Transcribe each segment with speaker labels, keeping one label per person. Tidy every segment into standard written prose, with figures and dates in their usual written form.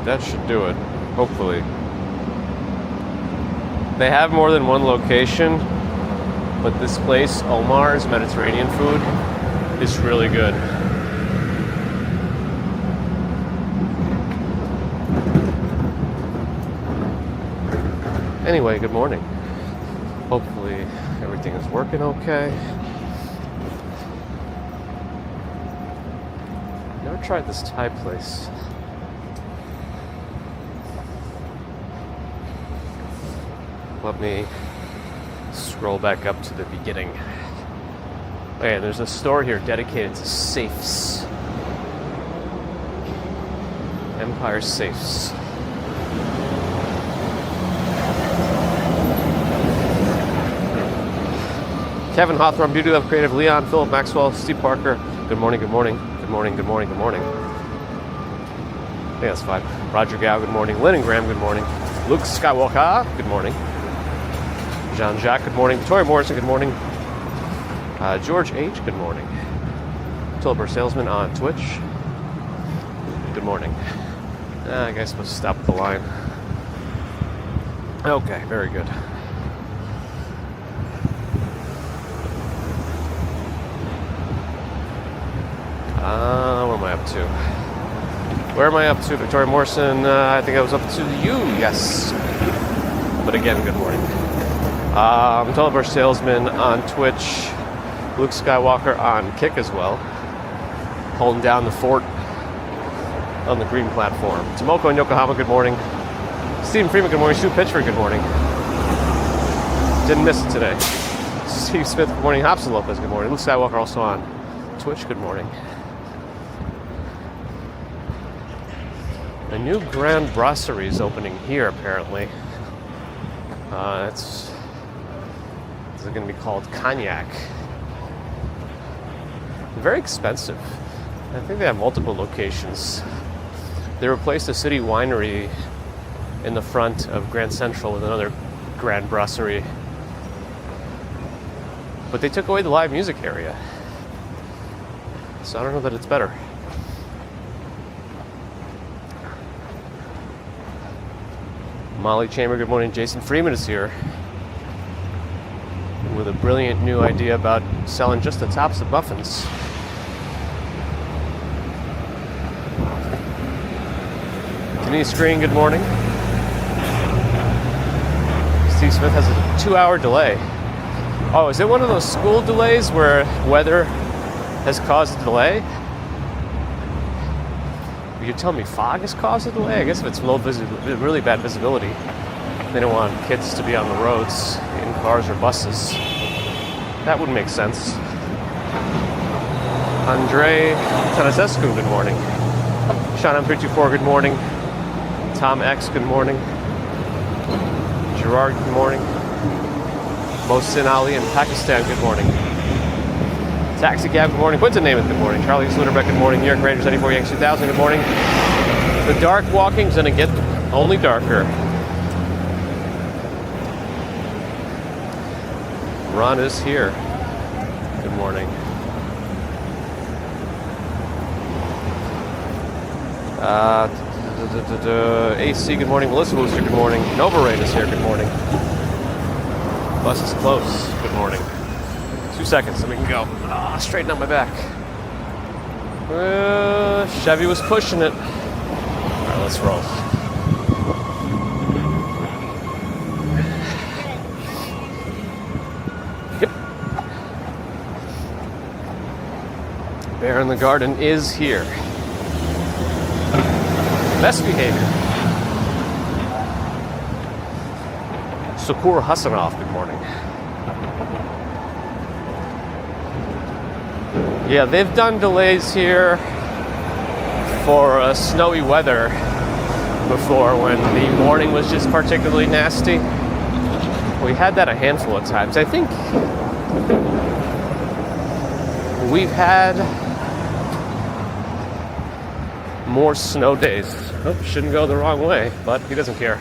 Speaker 1: that should do it. Hopefully. They have more than one location, but this place, Omar's Mediterranean food, is really good. Anyway, good morning. Hopefully everything is working okay. Never tried this Thai place. Let me scroll back up to the beginning. Okay, there's a store here dedicated to safes. Empire Safes. Kevin Hawthorne, Beauty Love Creative, Leon, Philip Maxwell, Steve Parker. Good morning, good morning, good morning, good morning, good morning. I think that's fine. Roger Gow, good morning. Lynn and Graham, good morning. Luke Skywalker, good morning. Jean-Jacques, good morning. Victoria Morrison, good morning. George H., good morning. Tulipper Salesman on Twitch. Good morning. I guess we'll stop the line. Okay, very good. What am I up to? Where am I up to? Victoria Morrison, I think I was up to you, yes. But again, good morning. Tulipper Salesman on Twitch. Luke Skywalker on Kick as well. Holding down the fort on the green platform. Tomoko in Yokohama, good morning. Stephen Freeman, good morning. Stu Pitchford, good morning. Didn't miss it today. Steve Smith, good morning. Hobson Lopez, good morning. Luke Skywalker also on Twitch, good morning. A new Grand Brasserie is opening here, apparently. It's going to be called Cognac. Very expensive. I think they have multiple locations. They replaced a city winery in the front of Grand Central with another Grand Brasserie. But they took away the live music area. So I don't know that it's better. Molly Chamber, good morning. Jason Freeman is here with a brilliant new idea about selling just the tops of muffins. Denise Green, good morning. Steve Smith has a 2-hour delay. Oh, is it one of those school delays where weather has caused a delay? You're telling me fog has caused a delay? I guess if it's really bad visibility, they don't want kids to be on the roads in cars or buses. That would make sense. Andre Tanasescu, good morning. Sean M324, good morning. Tom X, good morning. Gerard, good morning. Mohsin Ali in Pakistan, good morning. Taxi Cab, good morning. Quinton Namath, good morning. Charlie Sluderbeck, good morning. New York Rangers 94 Yanks 2000, good morning. The dark walking's gonna get only darker. Ron is here. Good morning. AC, good morning. Melissa Wooster, good morning. Nova Rain is here, good morning. Bus is close, good morning. 2 seconds, then we can go. Straighten out my back. Chevy was pushing it. All right, let's roll. Yep. Bear in the Garden is here. Best behavior. Sukur Hassanov, good morning. Yeah, they've done delays here for snowy weather before when the morning was just particularly nasty. We had that a handful of times. I think we've had more snow days. Oh, shouldn't go the wrong way, but he doesn't care.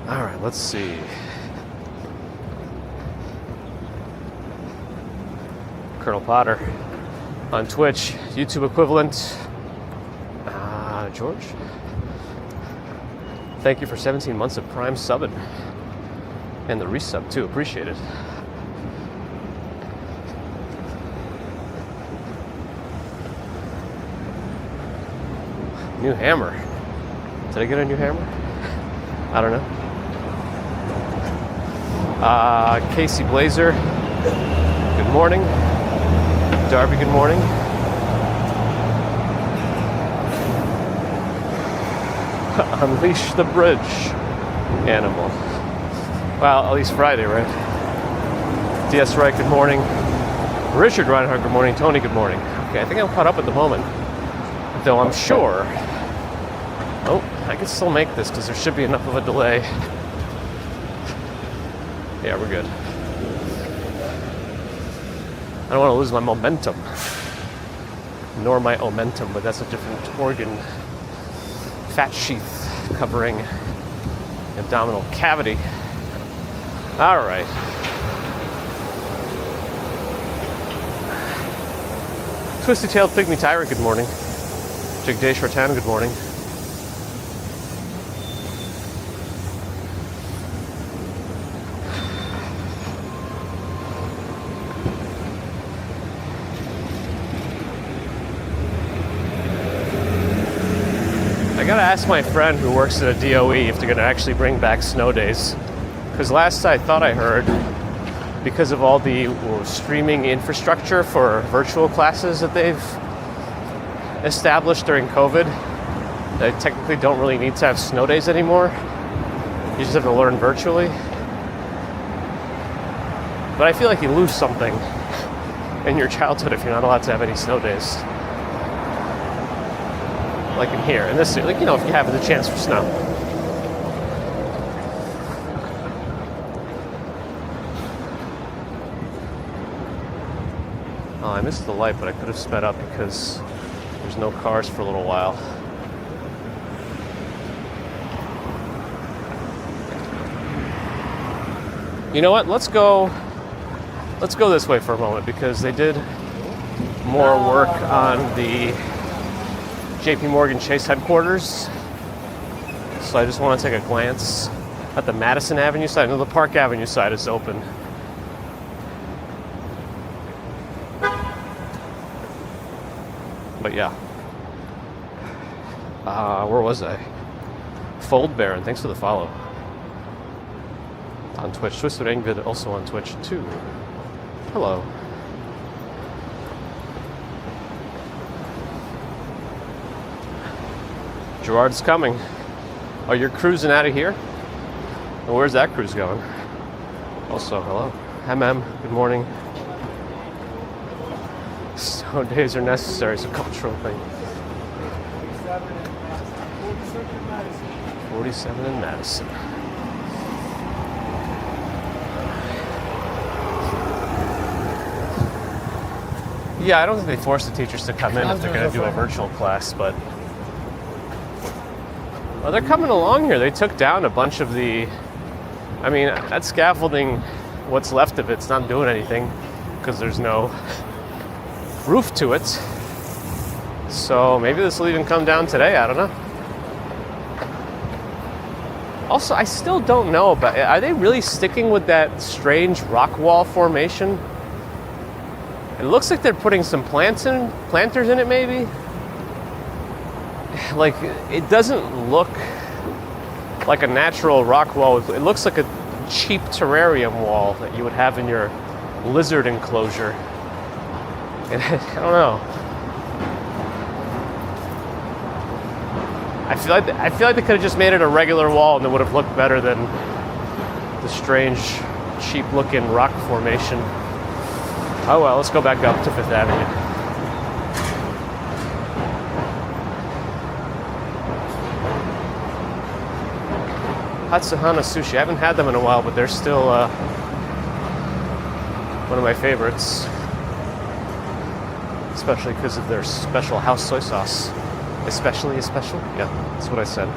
Speaker 1: All right, let's see. Colonel Potter on Twitch, YouTube equivalent. George, thank you for 17 months of Prime subbing and the resub too. Appreciate it. New hammer. Did I get a new hammer? I don't know. Casey Blazer, good morning. Darby, good morning. Unleash the bridge, animal. Well, at least Friday, right? DS Wright, good morning. Richard Reinhardt, good morning. Tony, good morning. Okay, I think I'm caught up at the moment. Though I'm sure... Oh, I can still make this because there should be enough of a delay. Yeah, we're good. I don't want to lose my momentum. Nor my omentum, but that's a different organ. Fat sheath covering abdominal cavity. All right. Twisty-tailed pygmy tyrant, good morning. Jigday Shortan, good morning. I gotta ask my friend who works at a DOE if they're gonna actually bring back snow days. Because last I thought I heard, because of all the streaming infrastructure for virtual classes that they've established during COVID, they technically don't really need to have snow days anymore. You just have to learn virtually. But I feel like you lose something in your childhood if you're not allowed to have any snow days. Like in here, in this city, like, you know, if you have the chance for snow. Oh, I missed the light, but I could have sped up because there's no cars for a little while. You know what? Let's go this way for a moment because they did more work on the JP Morgan Chase headquarters. So I just want to take a glance at the Madison Avenue side. I know the Park Avenue side is open. But yeah. Where was I? Fold Baron, thanks for the follow. On Twitch. Twisted Angvid also on Twitch too. Hello. Gerard's coming. Oh, you're cruising out of here? Well, where's that cruise going? Also, hello. MM, good morning. Snow days are necessary, it's a cultural thing. 47 in Madison. Yeah, I don't think they force the teachers to come in if they're going to do a virtual class, but... Well, they're coming along here. They took down a bunch of the... I mean, that scaffolding, what's left of it's not doing anything because there's no roof to it. So maybe this will even come down today. I don't know. Also, I still don't know about... Are they really sticking with that strange rock wall formation? It looks like they're putting some planters in it, maybe. Like, it doesn't look like a natural rock wall. It looks like a cheap terrarium wall that you would have in your lizard enclosure. And I don't know. I feel like they could have just made it a regular wall and it would have looked better than the strange, cheap-looking rock formation. Oh well, let's go back up to Fifth Avenue. Hatsuhana Sushi. I haven't had them in a while, but they're still one of my favorites. Especially because of their special house soy sauce. Especially? Yeah, that's what I said.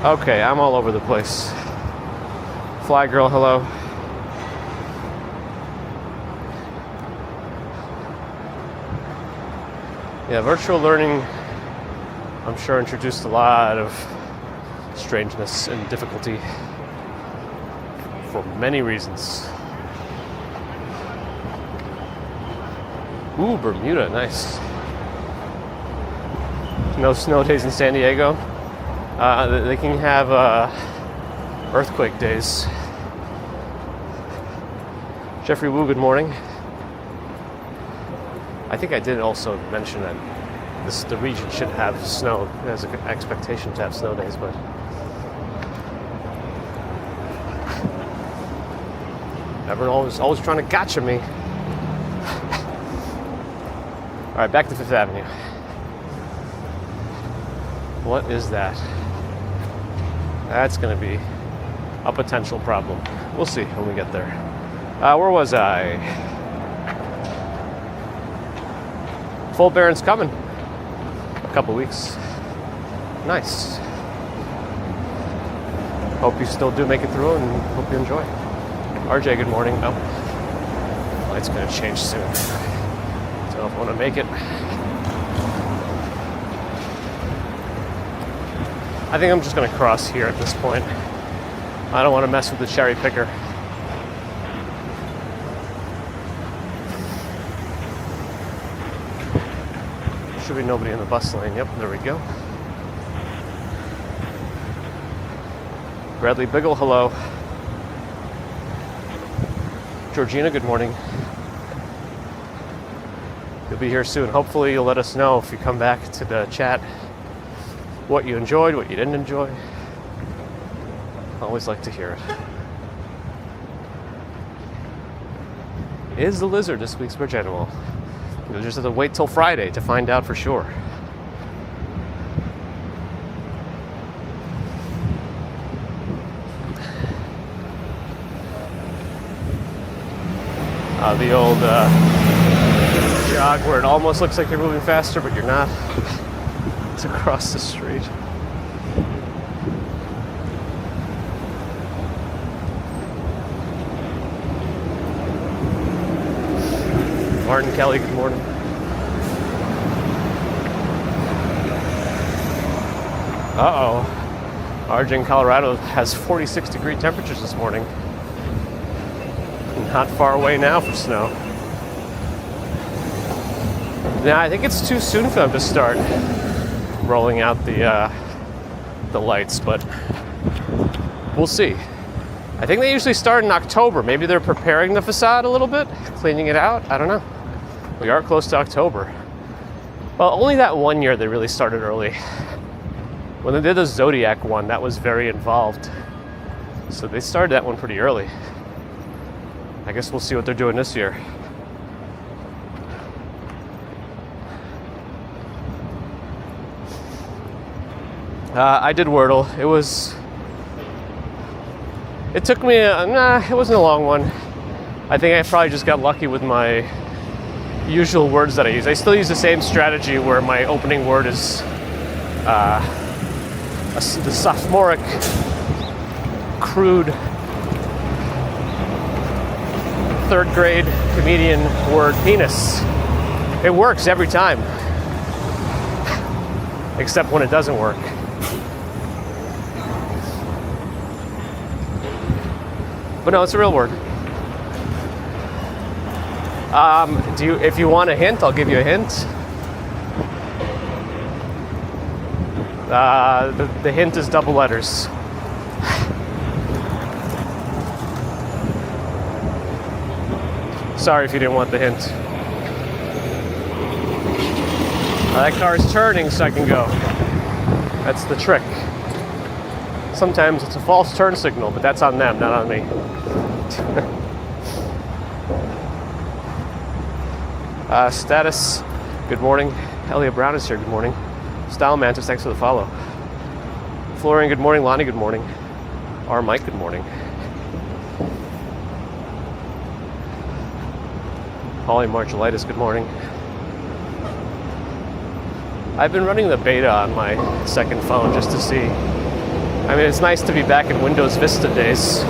Speaker 1: Okay, I'm all over the place. Fly girl, hello. Yeah, virtual learning, I'm sure, introduced a lot of strangeness and difficulty for many reasons. Ooh, Bermuda, nice. No snow days in San Diego. They can have earthquake days. Jeffrey Wu, good morning. I think I did also mention that the region should have snow. There's an expectation to have snow days, but everyone always trying to gotcha me. All right, back to Fifth Avenue. What is that? That's going to be a potential problem. We'll see when we get there. Where was I? Full Baron's coming. A couple weeks. Nice. Hope you still do make it through and hope you enjoy. RJ, good morning. Oh, light's going to change soon. Don't know if I want to make it. I think I'm just going to cross here at this point. I don't want to mess with the cherry picker. Should be nobody in the bus lane. Yep, there we go. Bradley Biggle, hello. Georgina, good morning. You'll be here soon. Hopefully you'll let us know if you come back to the chat what you enjoyed, what you didn't enjoy. I always like to hear it. Is the lizard this week's Bridge Animal? You'll just have to wait till Friday to find out for sure. The old jog where it almost looks like you're moving faster, but you're not. It's across the street. Martin Kelly, good morning. Uh-oh. Argent, Colorado has 46-degree temperatures this morning. Not far away now for snow. Now, I think it's too soon for them to start rolling out the lights, but we'll see. I think they usually start in October. Maybe they're preparing the facade a little bit, cleaning it out. I don't know. We are close to October. Well, only that one year they really started early. When they did the Zodiac one, that was very involved. So they started that one pretty early. I guess we'll see what they're doing this year. I did Wordle. It took me, it wasn't a long one. I think I probably just got lucky with my usual words that I use. I still use the same strategy where my opening word is the sophomoric, crude, third grade comedian word penis. It works every time. Except when it doesn't work. But no, it's a real word. If you want a hint, I'll give you a hint. The hint is double letters. Sorry if you didn't want the hint. That car is turning so I can go. That's the trick. Sometimes it's a false turn signal, but that's on them, not on me. Status, good morning. Elliot Brown is here, good morning. Style Mantis, thanks for the follow. Florian, good morning. Lonnie, good morning. R. Mike, good morning. Holly Marchalitis, good morning. I've been running the beta on my second phone just to see. I mean, it's nice to be back in Windows Vista days.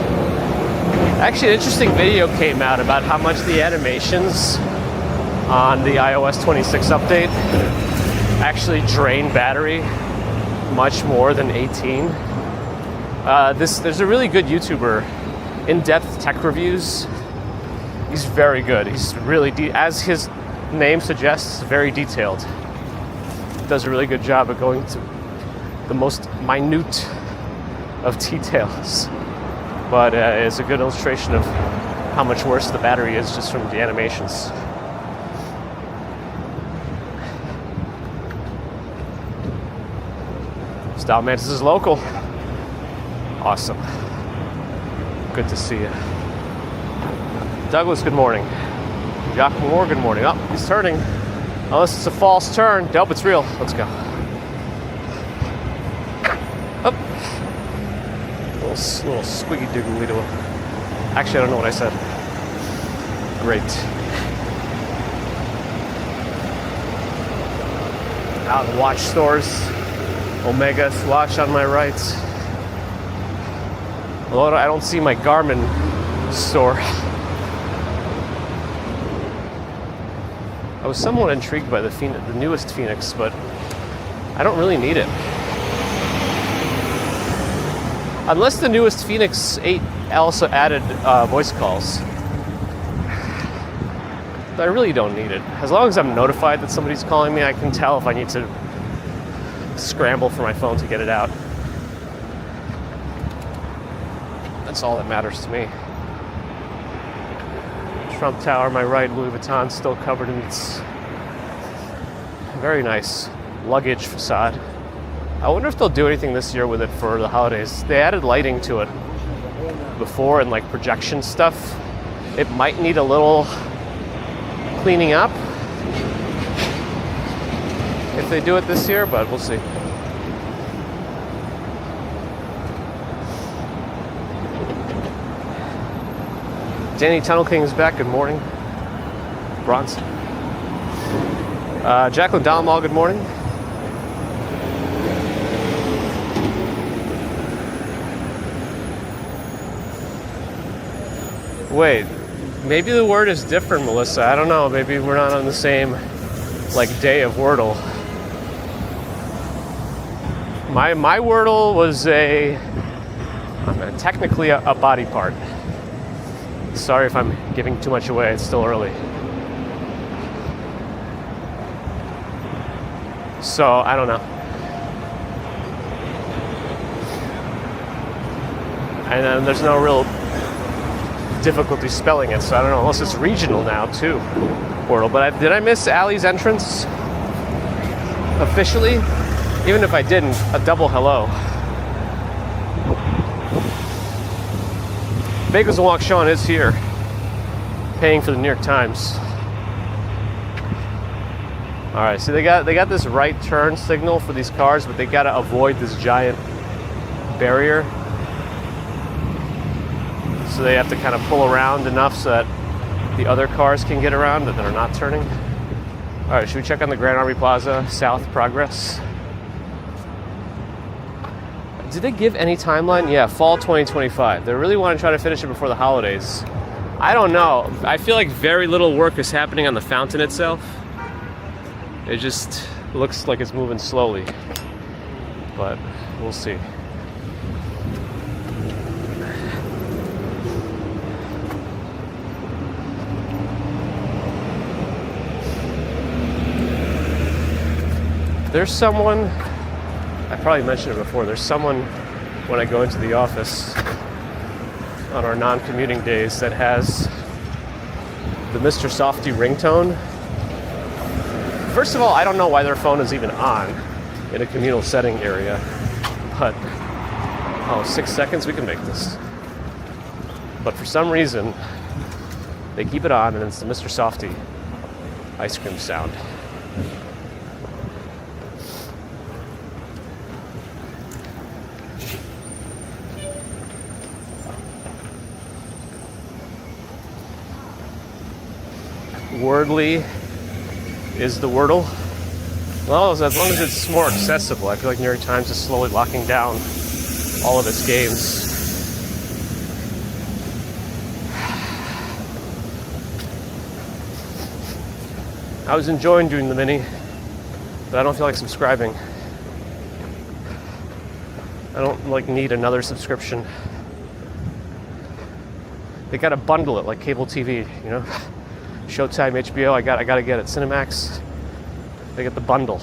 Speaker 1: Actually, an interesting video came out about how much the animations on the iOS 26 update actually drain battery much more than 18. There's a really good YouTuber, In-Depth Tech Reviews. He's very good. He's really, as his name suggests, very detailed. Does a really good job of going to the most minute of details. But it's a good illustration of how much worse the battery is just from the animations. Style Mantis is local. Awesome. Good to see you. Douglas, good morning. Jock Moore, good morning. Oh, he's turning. Unless it's a false turn. Nope, it's real. Let's go. Up. Little squiggy doogly doo. Actually, I don't know what I said. Great. Out in the watch stores. Omega Swatch on my right. Although I don't see my Garmin store. I was somewhat intrigued by the newest Phoenix, but I don't really need it. Unless the newest Phoenix 8 also added voice calls. I really don't need it. As long as I'm notified that somebody's calling me, I can tell if I need to scramble for my phone to get it out. That's all that matters to me. Trump Tower, my right, Louis Vuitton still covered in its very nice luggage facade. I wonder if they'll do anything this year with it for the holidays. They added lighting to it before and like projection stuff. It might need a little cleaning up if they do it this year, but we'll see. Danny Tunnel King is back. Good morning. Bronson. Jacqueline Dalmal, good morning. Wait, maybe the word is different, Melissa. I don't know. Maybe we're not on the same day of Wordle. My Wordle was technically a body part. Sorry if I'm giving too much away. It's still early. So, I don't know. And then there's no real difficulty spelling it, so I don't know, unless it's regional now, too, Wordle. But did I miss Allie's entrance? Officially? Even if I didn't, a double hello. Bagels and Walk Sean is here, paying for the New York Times. All right, so they got this right turn signal for these cars, but they got to avoid this giant barrier. So they have to kind of pull around enough so that the other cars can get around that are not turning. All right, should we check on the Grand Army Plaza South progress? Did they give any timeline? Yeah, fall 2025. They really want to try to finish it before the holidays. I don't know. I feel like very little work is happening on the fountain itself. It just looks like it's moving slowly. But we'll see. There's someone, I probably mentioned it before, there's someone when I go into the office on our non-commuting days that has the Mr. Softy ringtone. First of all, I don't know why their phone is even on in a communal setting area, but 6 seconds, we can make this. But for some reason, they keep it on and it's the Mr. Softy ice cream sound. Wordly is the Wordle. Well, as long as it's more accessible. I feel like New York Times is slowly locking down all of its games. I was enjoying doing the mini, but I don't feel like subscribing. I don't need another subscription. They gotta bundle it like cable TV, you know? Showtime, HBO, I gotta get it. Cinemax, they get the bundle.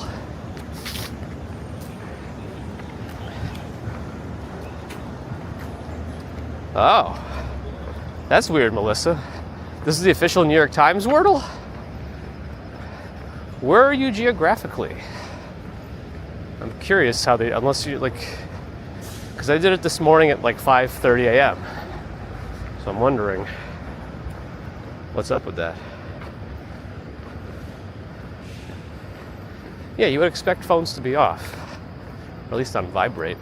Speaker 1: Oh, that's weird, Melissa. This is the official New York Times Wordle? Where are you geographically? I'm curious how they, unless you because I did it this morning at 5:30 a.m. So I'm wondering what's up with that. Yeah, you would expect phones to be off, or at least on vibrate.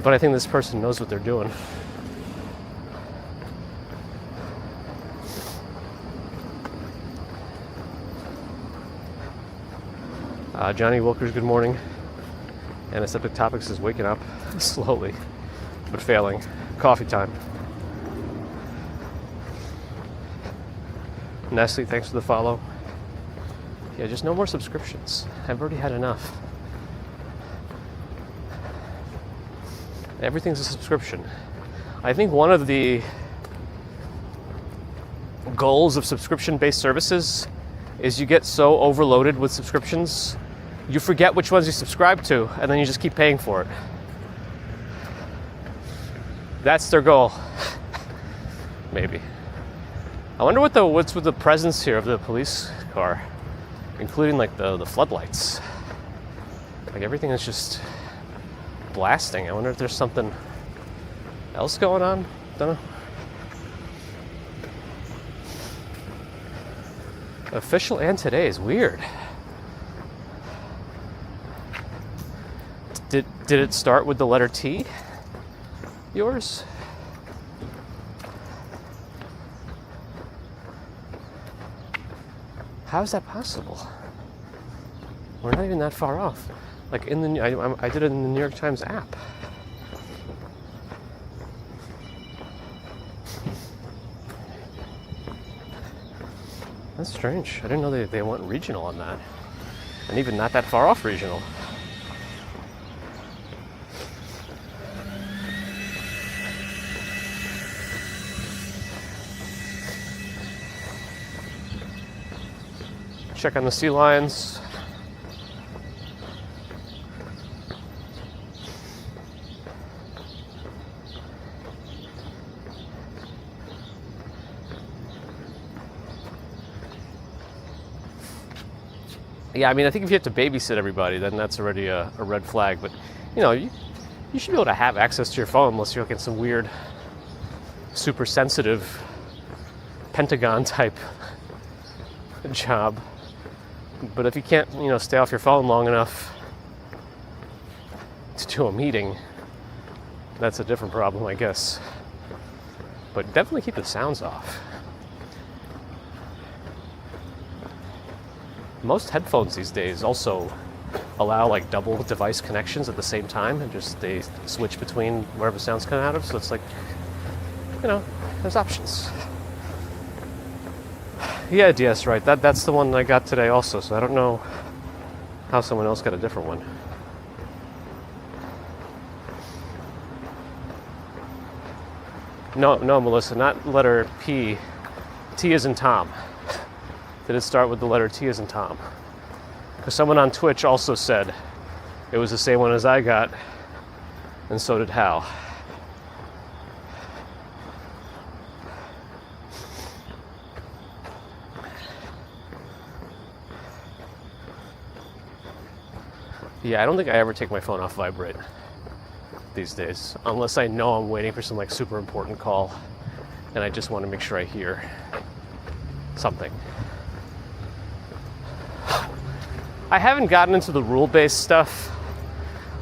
Speaker 1: But I think this person knows what they're doing. Johnny Wilkers, good morning. Antiseptic Topics is waking up slowly, but failing. Coffee time. Nestle, thanks for the follow. Yeah, just no more subscriptions. I've already had enough. Everything's a subscription. I think one of the goals of subscription-based services is you get so overloaded with subscriptions, you forget which ones you subscribe to, and then you just keep paying for it. That's their goal. Maybe. I wonder what's with the presence here of the police car, including the floodlights. Everything is just blasting. I wonder if there's something else going on. Don't know. Official and today is weird. Did it start with the letter T? Yours? How is that possible? We're not even that far off. I did it in the New York Times app. That's strange. I didn't know they went regional on that. And even not that far off regional. Check on the sea lions. Yeah, I mean, I think if you have to babysit everybody, then that's already a red flag. But, you should be able to have access to your phone unless you're looking at some weird, super sensitive Pentagon type job. But if you can't, stay off your phone long enough to do a meeting, that's a different problem, I guess. But definitely keep the sounds off. Most headphones these days also allow double device connections at the same time, and just they switch between wherever sound's coming out of. So it's there's options. Yeah, DS, right. That's the one I got today also, so I don't know how someone else got a different one. No, Melissa, not letter P. T as in Tom. Did it start with the letter T as in Tom? Because someone on Twitch also said it was the same one as I got, and so did Hal. Yeah, I don't think I ever take my phone off vibrate these days, unless I know I'm waiting for some super important call and I just want to make sure I hear something. I haven't gotten into the rule-based stuff,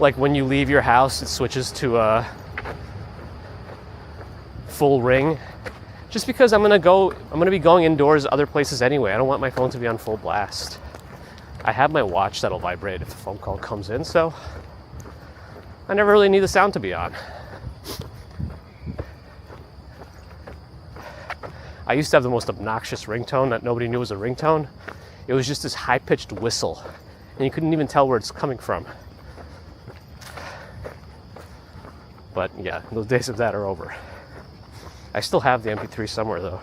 Speaker 1: like when you leave your house it switches to a full ring, just because I'm gonna be going indoors other places anyway. I don't want my phone to be on full blast. I have my watch that'll vibrate if a phone call comes in, so I never really need the sound to be on. I used to have the most obnoxious ringtone that nobody knew was a ringtone. It was just this high-pitched whistle, and you couldn't even tell where it's coming from. But yeah, those days of that are over. I still have the MP3 somewhere though.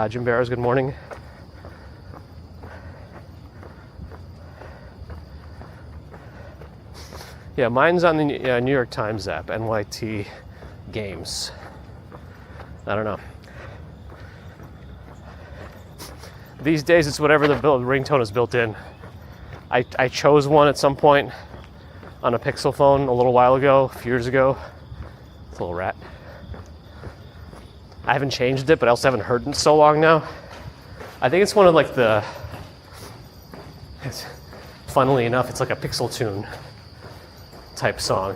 Speaker 1: Jim Barrows, good morning. Yeah, mine's on the New York Times app, NYT Games. I don't know. These days it's whatever the ringtone is built in. I chose one at some point on a Pixel phone a little while ago, a few years ago. It's a little rat. I haven't changed it, but I also haven't heard it in so long now. I think it's one of like funnily enough, it's like a Pixel tune type song.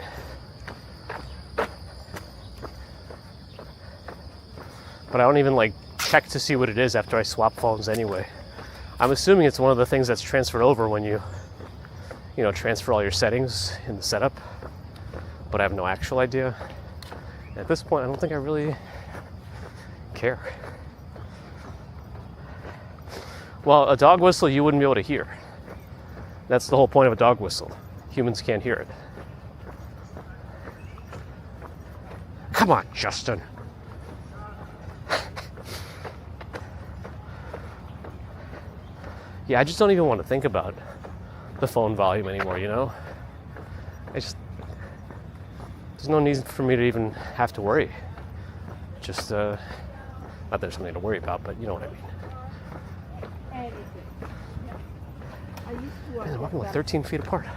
Speaker 1: But I don't even like check to see what it is after I swap phones anyway. I'm assuming it's one of the things that's transferred over when you transfer all your settings in the setup, but I have no actual idea. At this point, I don't think I really care. Well, a dog whistle you wouldn't be able to hear. That's the whole point of a dog whistle. Humans can't hear it. Come on, Justin. Yeah, I just don't even want to think about the phone volume anymore, you know? There's no need for me to even have to worry. Just, not that there's something to worry about, but you know what I mean. Man, they're walking like 13 feet apart.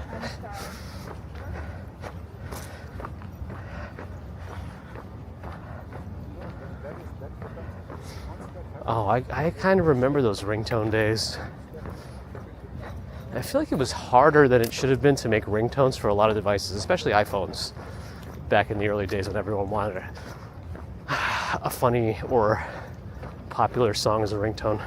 Speaker 1: Oh, I kind of remember those ringtone days. I feel like it was harder than it should have been to make ringtones for a lot of devices, especially iPhones, back in the early days when everyone wanted a funny or popular song as a ringtone.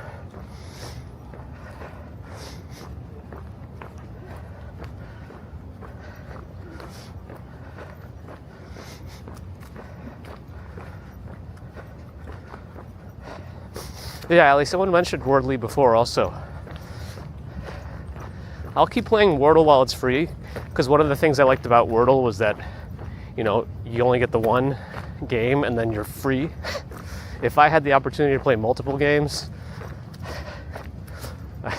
Speaker 1: Yeah, Ali, someone mentioned Wordle before also. I'll keep playing Wordle while it's free, because one of the things I liked about Wordle was that, you only get the one game and then you're free. If I had the opportunity to play multiple games, I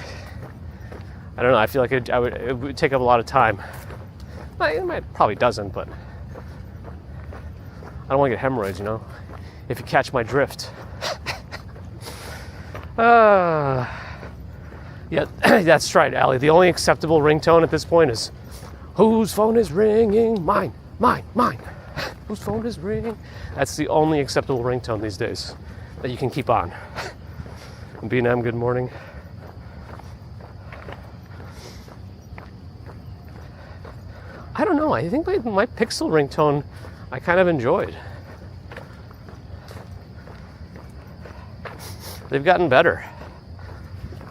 Speaker 1: don't know, I feel like it would take up a lot of time. It probably doesn't, but I don't want to get hemorrhoids, if you catch my drift. Yeah, that's right, Allie. The only acceptable ringtone at this point is, whose phone is ringing? Mine. Whose phone is ringing? That's the only acceptable ringtone these days that you can keep on. B&M, good morning. I don't know. I think my Pixel ringtone I kind of enjoyed. They've gotten better.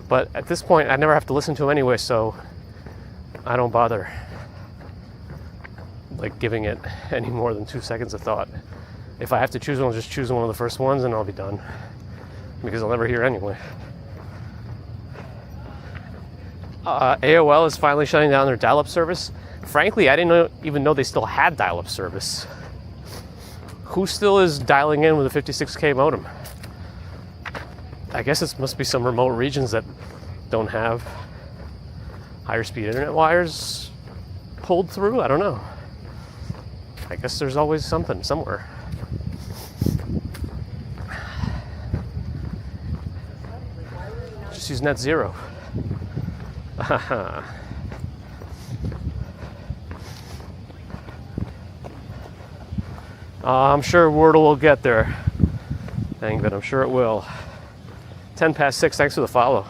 Speaker 1: But at this point, I never have to listen to them anyway, so I don't bother giving it any more than 2 seconds of thought. If I have to choose one, I'll just choose one of the first ones and I'll be done, because I'll never hear anyway. AOL is finally shutting down their dial-up service. Frankly, I didn't even know they still had dial-up service. Who still is dialing in with a 56K modem? I guess it must be some remote regions that don't have higher speed internet wires pulled through. I don't know. I guess there's always something somewhere. Just use net zero. I'm sure Wordle will get there. Dang, but I'm sure it will. 10 past 6, thanks for the follow.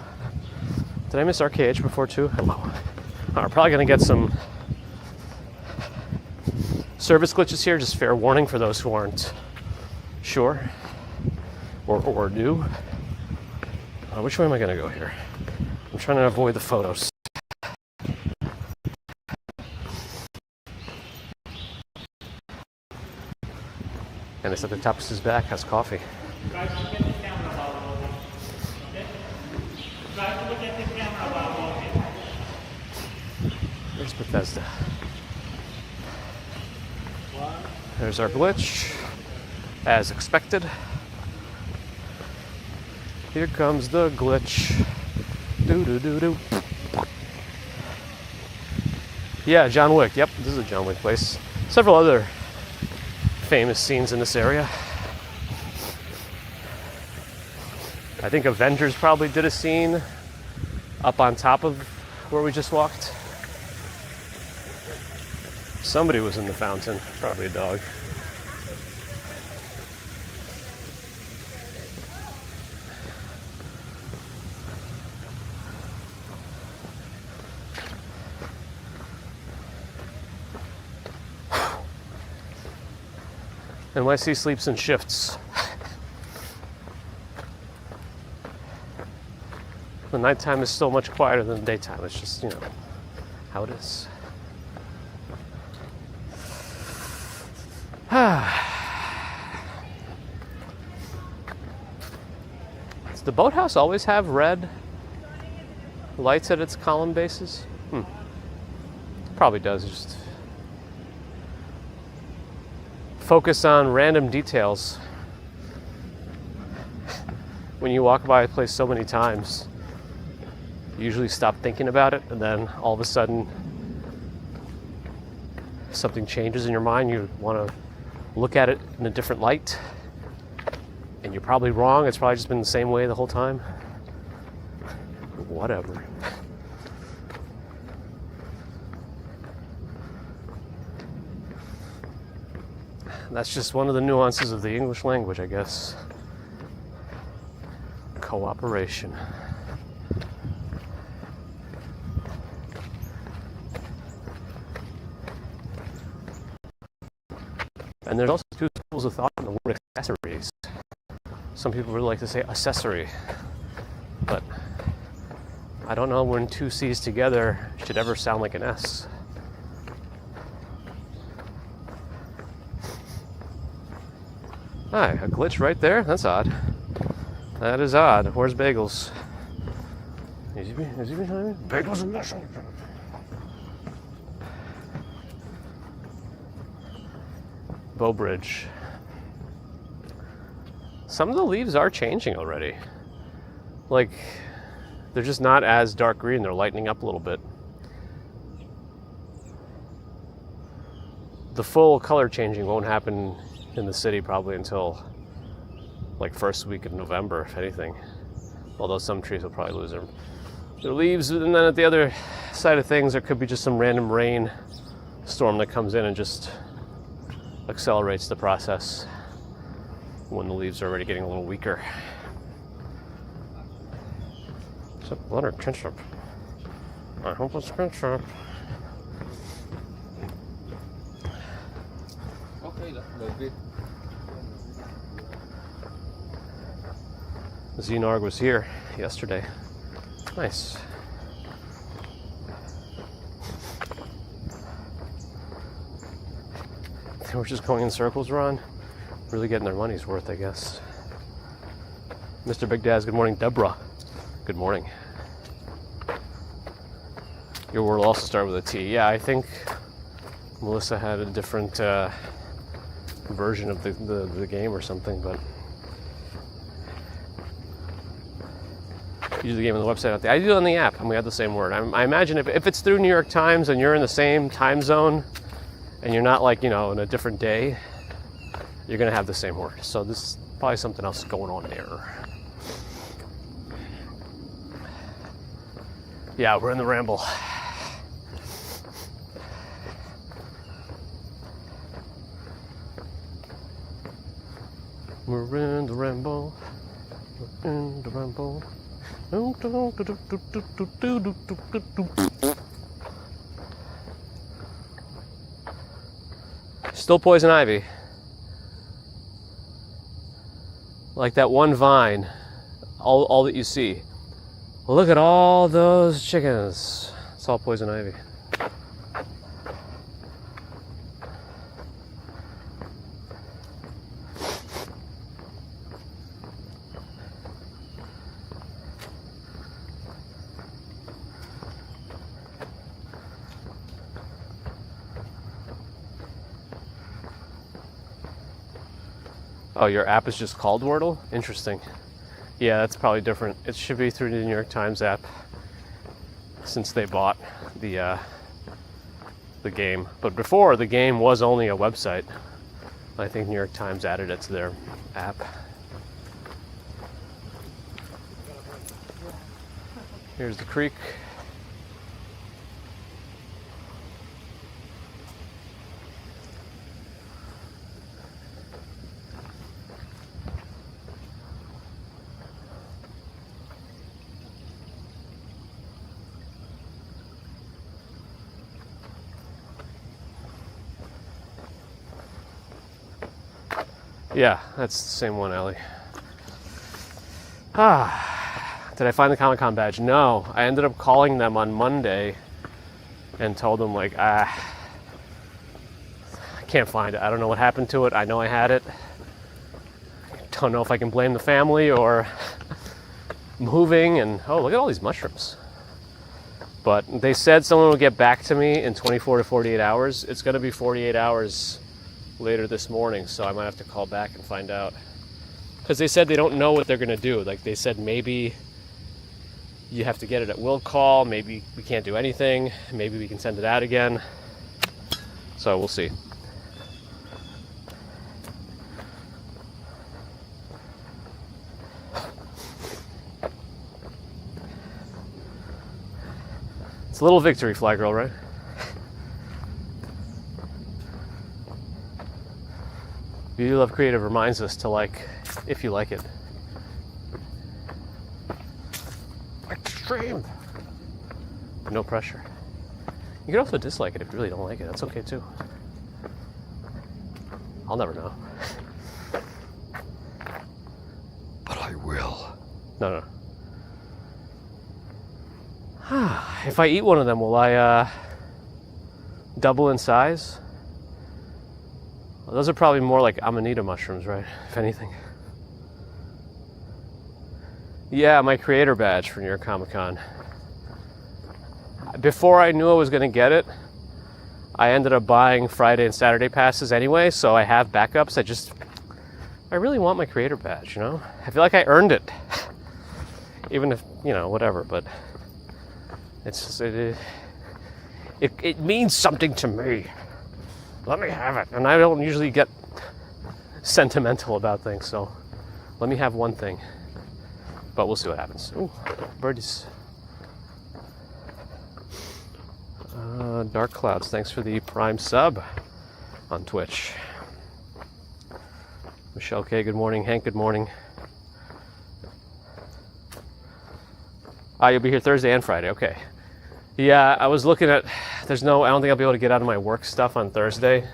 Speaker 1: Did I miss RKH before too? Hello. We're probably gonna get some service glitches here, just fair warning for those who aren't sure or new. Which way am I going to go here? I'm trying to avoid the photos. And they said the tapis is back, has coffee.
Speaker 2: Try to look at the camera while walking. Okay? Try to look at the camera while walking.
Speaker 1: There's Bethesda. There's our glitch, as expected. Here comes the glitch. Do. Yeah, John Wick. Yep, this is a John Wick place. Several other famous scenes in this area. I think Avengers probably did a scene up on top of where we just walked. Somebody was in the fountain, probably a dog. NYC sleeps in shifts. The nighttime is still much quieter than the daytime. It's just, you know, how it is. Does the boathouse always have red lights at its column bases? Probably does. Just focus on random details. When you walk by a place so many times, you usually stop thinking about it, and then all of a sudden something changes in your mind. You want to look at it in a different light, and you're probably wrong. It's probably just been the same way the whole time. Whatever. That's just one of the nuances of the English language, I guess. Cooperation. And there's also two schools of thought in the word accessories. Some people really like to say accessory, but I don't know when two C's together should ever sound like an S. Hi, a glitch right there? That's odd. That is odd. Where's Bagels? Is he behind me? Bagels and mushrooms. Bow Bridge. Some of the leaves are changing already. Like, they're just not as dark green. They're lightening up a little bit. The full color changing won't happen in the city probably until like first week of November, if anything. Although some trees will probably lose their leaves. And then at the other side of things, there could be just some random rain storm that comes in and just accelerates the process when the leaves are already getting a little weaker. What's up, Leonard Kinship? I hope it's Kinship.
Speaker 3: Okay, that's good.
Speaker 1: Xenarg was here yesterday. Nice. They were just going in circles, Ron. Really getting their money's worth, I guess. Mr. Big Daz, good morning. Deborah, good morning. Your word will also start with a T. Yeah, I think Melissa had a different version of the game or something, but you do the game on the website. I do it on the app, and we have the same word. I imagine if it's through New York Times and you're in the same time zone, and you're not like, you know, in a different day, you're gonna have the same word. So this is probably something else going on there. Yeah, we're in the ramble. We're in the ramble. We're in the ramble. Still poison ivy. Like that one vine all that you see. Look at all those chickens. It's all poison ivy. Oh, your app is just called Wordle? Interesting. Yeah, that's probably different. It should be through the New York Times app since they bought the game. But before, the game was only a website. I think New York Times added it to their app. Here's the creek. Yeah, that's the same one, Ellie. Did I find the Comic-Con badge? No. I ended up calling them on Monday and told them, like, I can't find it. I don't know what happened to it. I know I had it. Don't know if I can blame the family or moving. And, oh, look at all these mushrooms. But they said someone will get back to me in 24 to 48 hours. It's going to be 48 hours later this morning, so I might have to call back and find out. Because they said they don't know what they're going to do. Like, they said maybe you have to get it at will call, maybe we can't do anything, maybe we can send it out again. So we'll see. It's a little victory, Fly Girl, right? Beauty Love Creative reminds us to like, if you like it. Extreme. No pressure. You can also dislike it if you really don't like it. That's okay too. I'll never know.
Speaker 3: But I will.
Speaker 1: No. If I eat one of them, will I double in size? Well, those are probably more like amanita mushrooms, right? If anything. Yeah, my creator badge for New York Comic Con. Before I knew I was going to get it, I ended up buying Friday and Saturday passes anyway, so I have backups. I really want my creator badge, you know? I feel like I earned it. Even if, whatever, but it's just, it means something to me. Let me have it. And I don't usually get sentimental about things, so let me have one thing. But we'll see what happens. Ooh, birdies. Dark Clouds, thanks for the Prime sub on Twitch. Michelle K, good morning. Hank, good morning. You'll be here Thursday and Friday, okay. Yeah, I was looking at, I don't think I'll be able to get out of my work stuff on Thursday.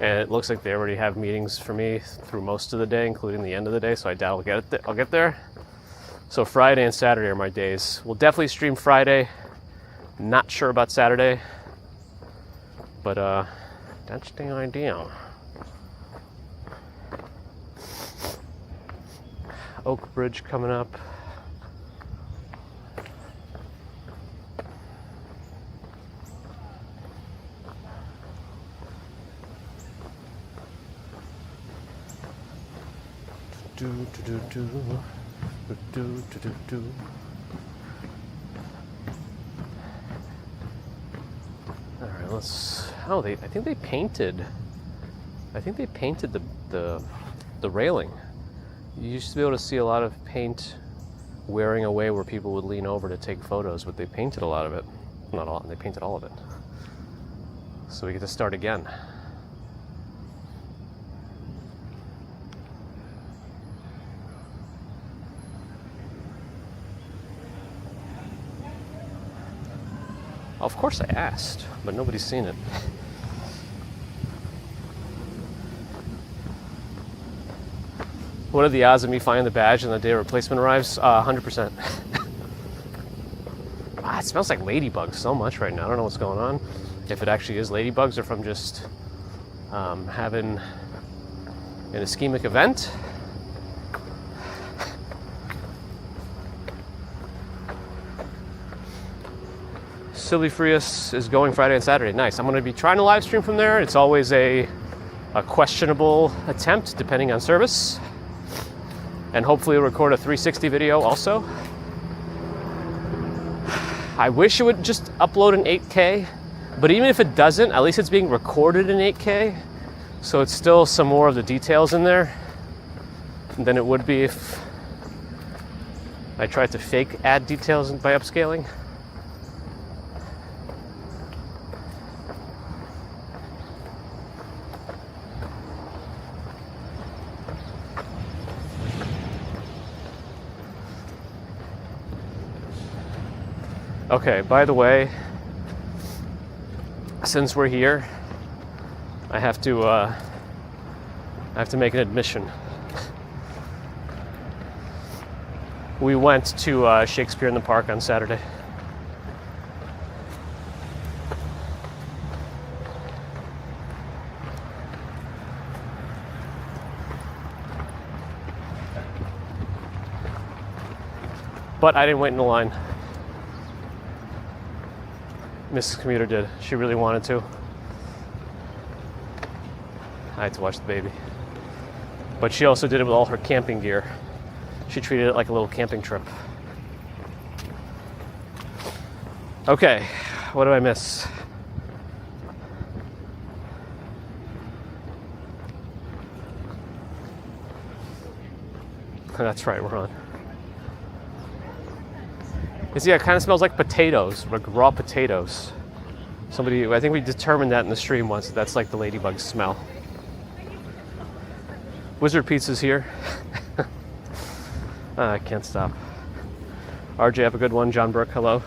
Speaker 1: And it looks like they already have meetings for me through most of the day, including the end of the day, so I doubt I'll get there. So Friday and Saturday are my days. We'll definitely stream Friday. Not sure about Saturday. But that's the idea. Oak Bridge coming up. All right, let's. Oh, I think they painted. I think they painted the railing. You used to be able to see a lot of paint wearing away where people would lean over to take photos, but they painted a lot of it. Not all. They painted all of it. So we get to start again. Of course I asked, but nobody's seen it. What are the odds of me finding the badge and the day replacement arrives? 100%. It smells like ladybugs so much right now. I don't know what's going on. If it actually is ladybugs or if I'm just having an ischemic event. Silly Frias is going Friday and Saturday. Nice. I'm going to be trying to live stream from there. It's always a questionable attempt depending on service. And hopefully record a 360 video also. I wish it would just upload an 8K, but even if it doesn't, at least it's being recorded in 8K. So it's still some more of the details in there than it would be if I tried to fake add details by upscaling. Okay, by the way, since we're here, I have to make an admission. We went to Shakespeare in the Park on Saturday. But I didn't wait in the line. Mrs. Commuter did. She really wanted to. I had to watch the baby. But she also did it with all her camping gear. She treated it like a little camping trip. Okay, what did I miss? That's right, we're on. Yeah, it kind of smells like potatoes, like raw potatoes. I think we determined that in the stream once. That's like the ladybug smell. Wizard Pizza's here. I can't stop. RJ, have a good one. John Burke, hello.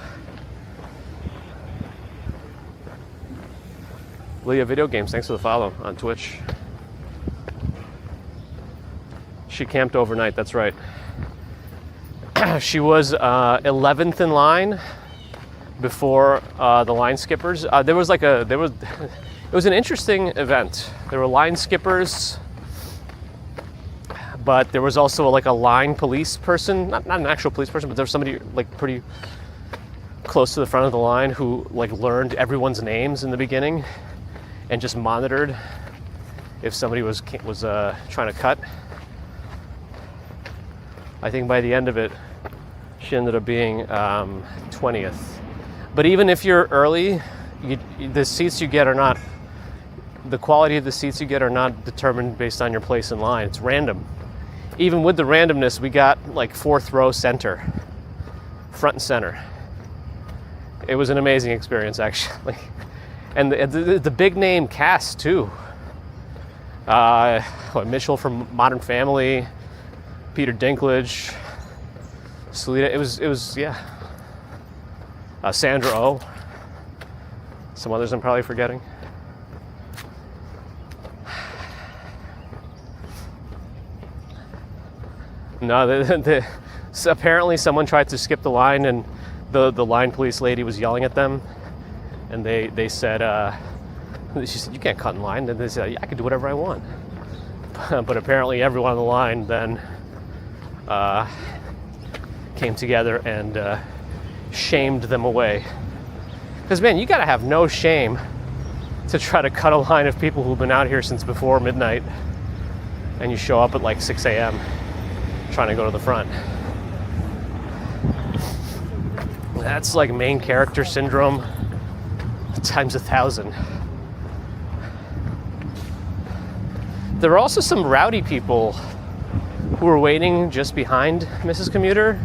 Speaker 1: Leah Video Games, thanks for the follow on Twitch. She camped overnight, that's right. She was 11th in line before the line skippers. It was an interesting event. There were line skippers, but there was also like a line police person, not an actual police person, but there was somebody like pretty close to the front of the line who like learned everyone's names in the beginning and just monitored if somebody was trying to cut. I think by the end of it, she ended up being 20th. But even if you're early, the seats you get are not, the quality of the seats you get are not determined based on your place in line. It's random. Even with the randomness, we got like 4th row center, front and center. It was an amazing experience, actually. And the big name cast too. Mitchell from Modern Family, Peter Dinklage, Selena, it was yeah. Sandra Oh. Some others I'm probably forgetting. No, so apparently someone tried to skip the line and the line police lady was yelling at them. And they said, she said, you can't cut in line. And they said, yeah, I can do whatever I want. But apparently everyone on the line then came together and shamed them away. Because, man, you got to have no shame to try to cut a line of people who've been out here since before midnight and you show up at like 6 a.m. trying to go to the front. That's like main character syndrome times 1,000. There were also some rowdy people who were waiting just behind Mrs. Commuter,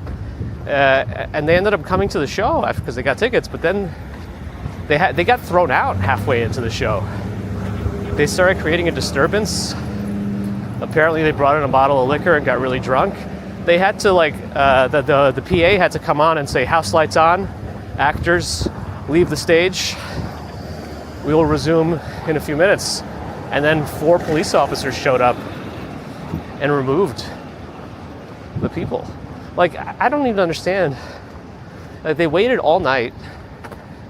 Speaker 1: and they ended up coming to the show because they got tickets, but then they got thrown out halfway into the show. They started creating a disturbance. Apparently they brought in a bottle of liquor and got really drunk. They had to the PA had to come on and say, house lights on, actors leave the stage. We will resume in a few minutes. And then 4 police officers showed up and removed the people. Like, I don't even understand. Like, they waited all night.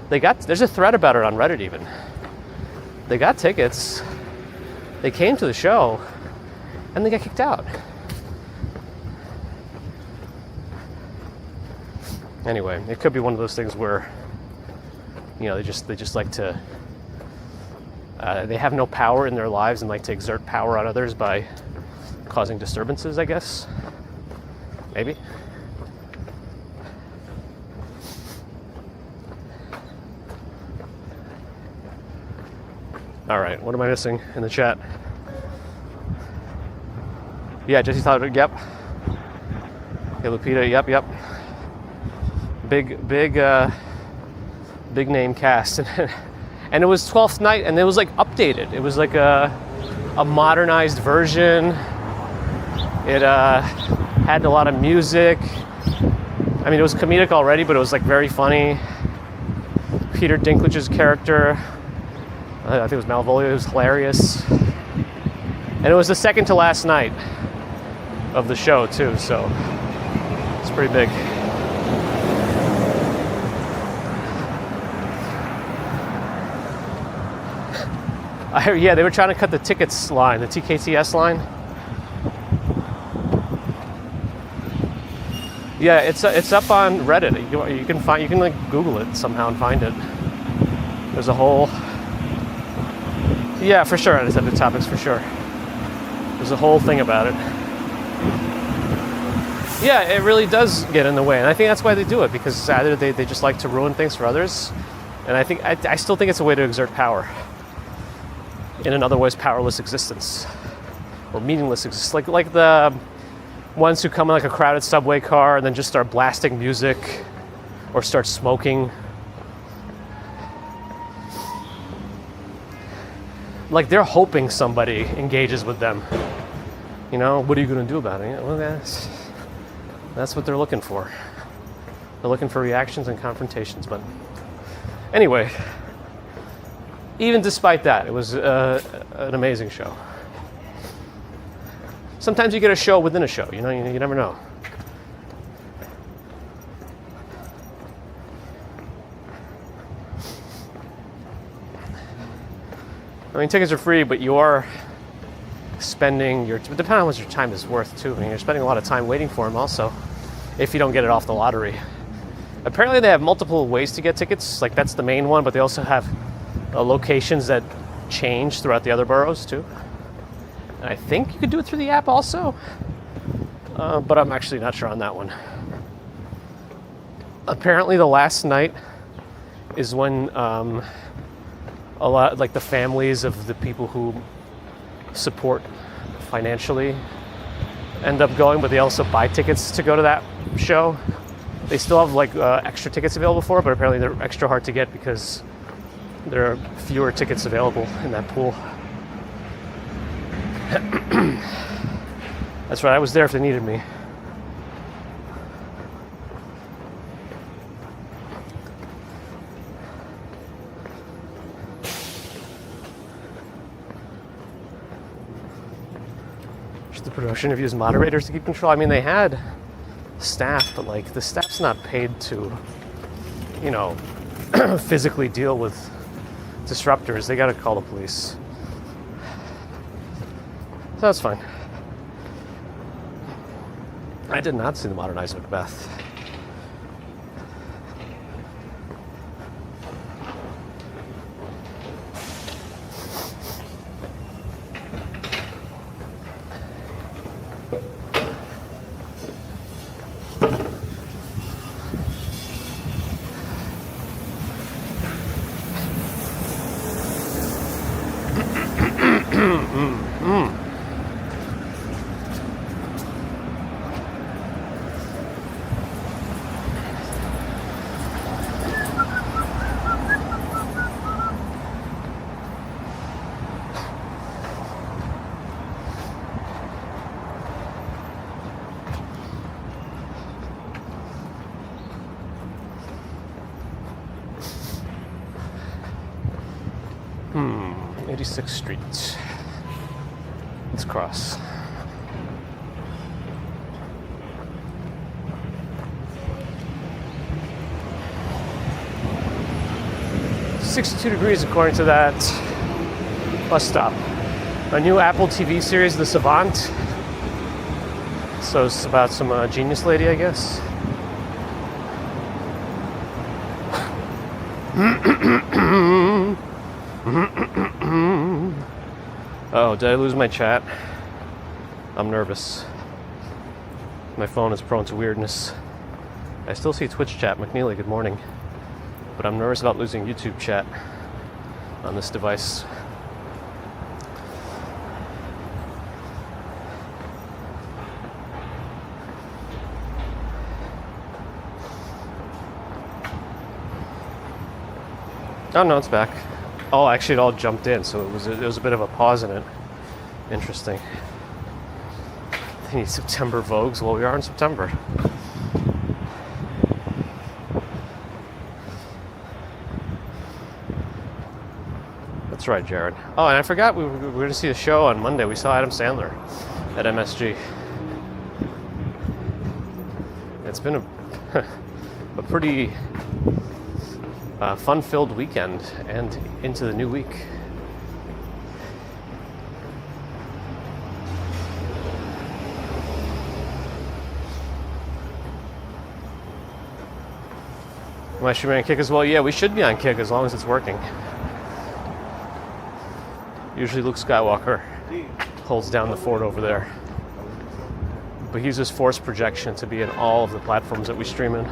Speaker 1: There's a thread about it on Reddit even. They got tickets. They came to the show, and they got kicked out. Anyway, it could be one of those things where, you know, they just like to. They have no power in their lives and like to exert power on others by causing disturbances, I guess. Maybe. All right, what am I missing in the chat? Yeah, Jesse Tyler, yep. Yeah, Lupita, yep. Big name cast. And it was 12th night, and it was like updated. It was like a modernized version. It had a lot of music. I mean, it was comedic already, but it was like very funny. Peter Dinklage's character, I think it was Malvolio, it was hilarious. And it was the second to last night of the show too, so it's pretty big. Yeah, they were trying to cut the tickets line, the TKTS line. Yeah, it's up on Reddit. You can like Google it somehow and find it. There's a whole. Yeah, for sure. It's at the topics for sure. There's a whole thing about it. Yeah, it really does get in the way, and I think that's why they do it, because either they just like to ruin things for others, and I still think it's a way to exert power in an otherwise powerless existence or meaningless existence, like the ones who come in like a crowded subway car and then just start blasting music or start smoking. Like they're hoping somebody engages with them. You know, what are you going to do about it? Well, that's what they're looking for. They're looking for reactions and confrontations. But anyway, even despite that, it was an amazing show. Sometimes you get a show within a show, you know, you never know. I mean, tickets are free, but you are spending depending on what your time is worth too. I mean, you're spending a lot of time waiting for them also, if you don't get it off the lottery. Apparently they have multiple ways to get tickets, like that's the main one, but they also have locations that change throughout the other boroughs too. And I think you could do it through the app also, but I'm actually not sure on that one. Apparently the last night is when a lot, like the families of the people who support financially end up going, but they also buy tickets to go to that show. They still have like extra tickets available for it, but apparently they're extra hard to get because there are fewer tickets available in that pool. That's right, I was there if they needed me. Should the production have used moderators to keep control? I mean, they had staff, but like the staff's not paid to, you know, physically deal with disruptors. They gotta call the police. So that's fine. I did not see the modernized Macbeth. Hmm, 86th Street. Let's cross. 62 degrees according to that bus stop. A new Apple TV series, The Savant. So it's about some genius lady, I guess. Oh, did I lose my chat? I'm nervous. My phone is prone to weirdness. I still see Twitch chat. McNeely, good morning. But I'm nervous about losing YouTube chat on this device. Oh no, it's back. Oh, actually, it all jumped in, so it was a bit of a pause in it. Interesting. They need September Vogues. Well, we are in September. That's right, Jared. Oh, and I forgot we were going to see a show on Monday. We saw Adam Sandler at MSG. It's been a pretty fun-filled weekend and into the new week. Am I streaming on Kick as well? Yeah, we should be on Kick as long as it's working. Usually Luke Skywalker holds down the fort over there. But he uses force projection to be in all of the platforms that we stream in.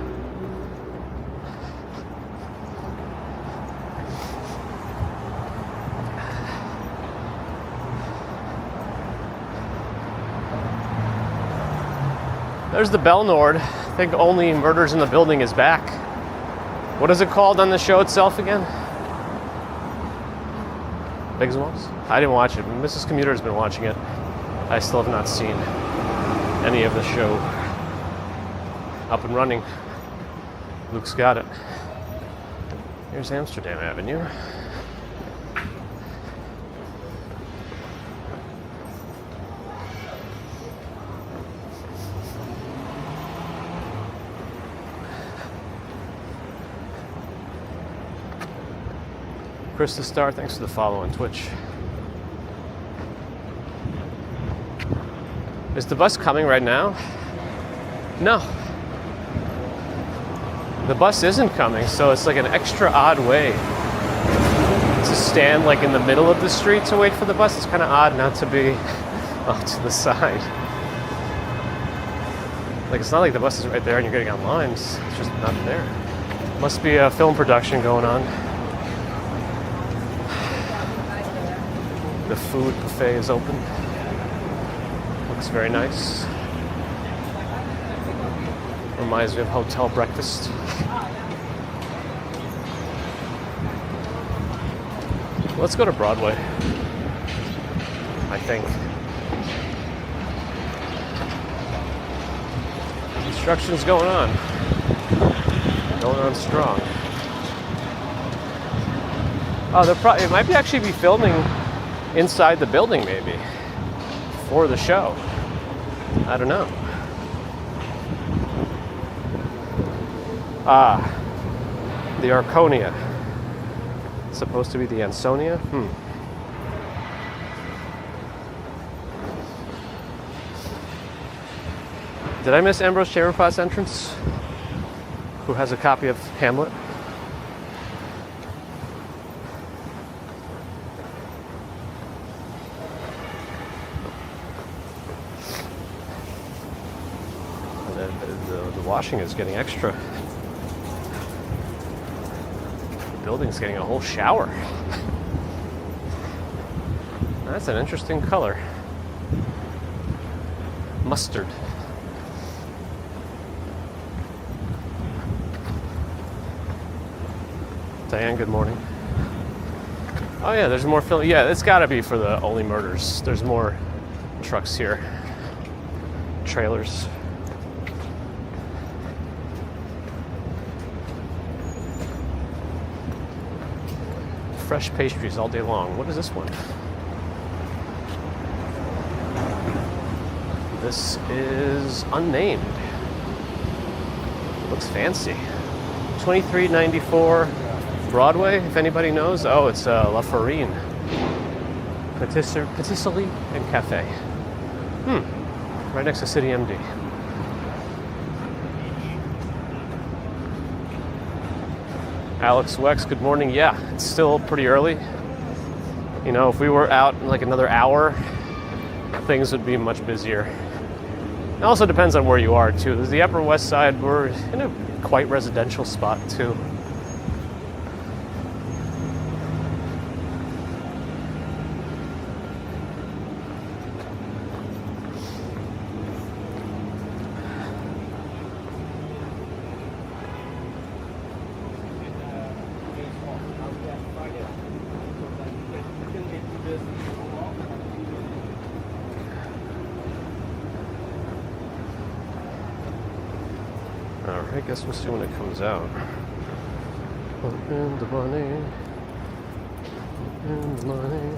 Speaker 1: There's the Bell Nord. I think Only Murders in the Building is back. What is it called on the show itself again? Biggs Walls? I didn't watch it. Mrs. Commuter has been watching it. I still have not seen any of the show. Up and running. Luke's got it. Here's Amsterdam Avenue. Chris the Star, thanks for the follow on Twitch. Is the bus coming right now? No. The bus isn't coming, so it's like an extra odd way to stand like in the middle of the street to wait for the bus. It's kind of odd not to be off to the side. Like, it's not like the bus is right there and you're getting online. It's just not there. Must be a film production going on. The food buffet is open. Looks very nice. Reminds me of hotel breakfast. Let's go to Broadway, I think. Construction's going on. Going on strong. Oh, it might actually be filming inside the building, maybe, for the show. I don't know. The Arconia. It's supposed to be the Ansonia? Did I miss Ambrose Chamberpot's entrance? Who has a copy of Hamlet? The washing is getting extra. The building's getting a whole shower. That's an interesting color. Mustard. Diane, good morning. Oh yeah, there's more film. Yeah, it's gotta be for the Only Murders. There's more trucks here. Trailers. Fresh pastries all day long. What is this one? This is unnamed. Looks fancy. $23.94 Broadway, if anybody knows. Oh, it's La Farine. Patisserie and Cafe. Right next to City MD. Alex Wex, good morning. Yeah, it's still pretty early. You know, if we were out in like another hour, things would be much busier. It also depends on where you are too. There's the Upper West Side, we're in a quite residential spot too. I guess we'll see when it comes out. And the money. And the money.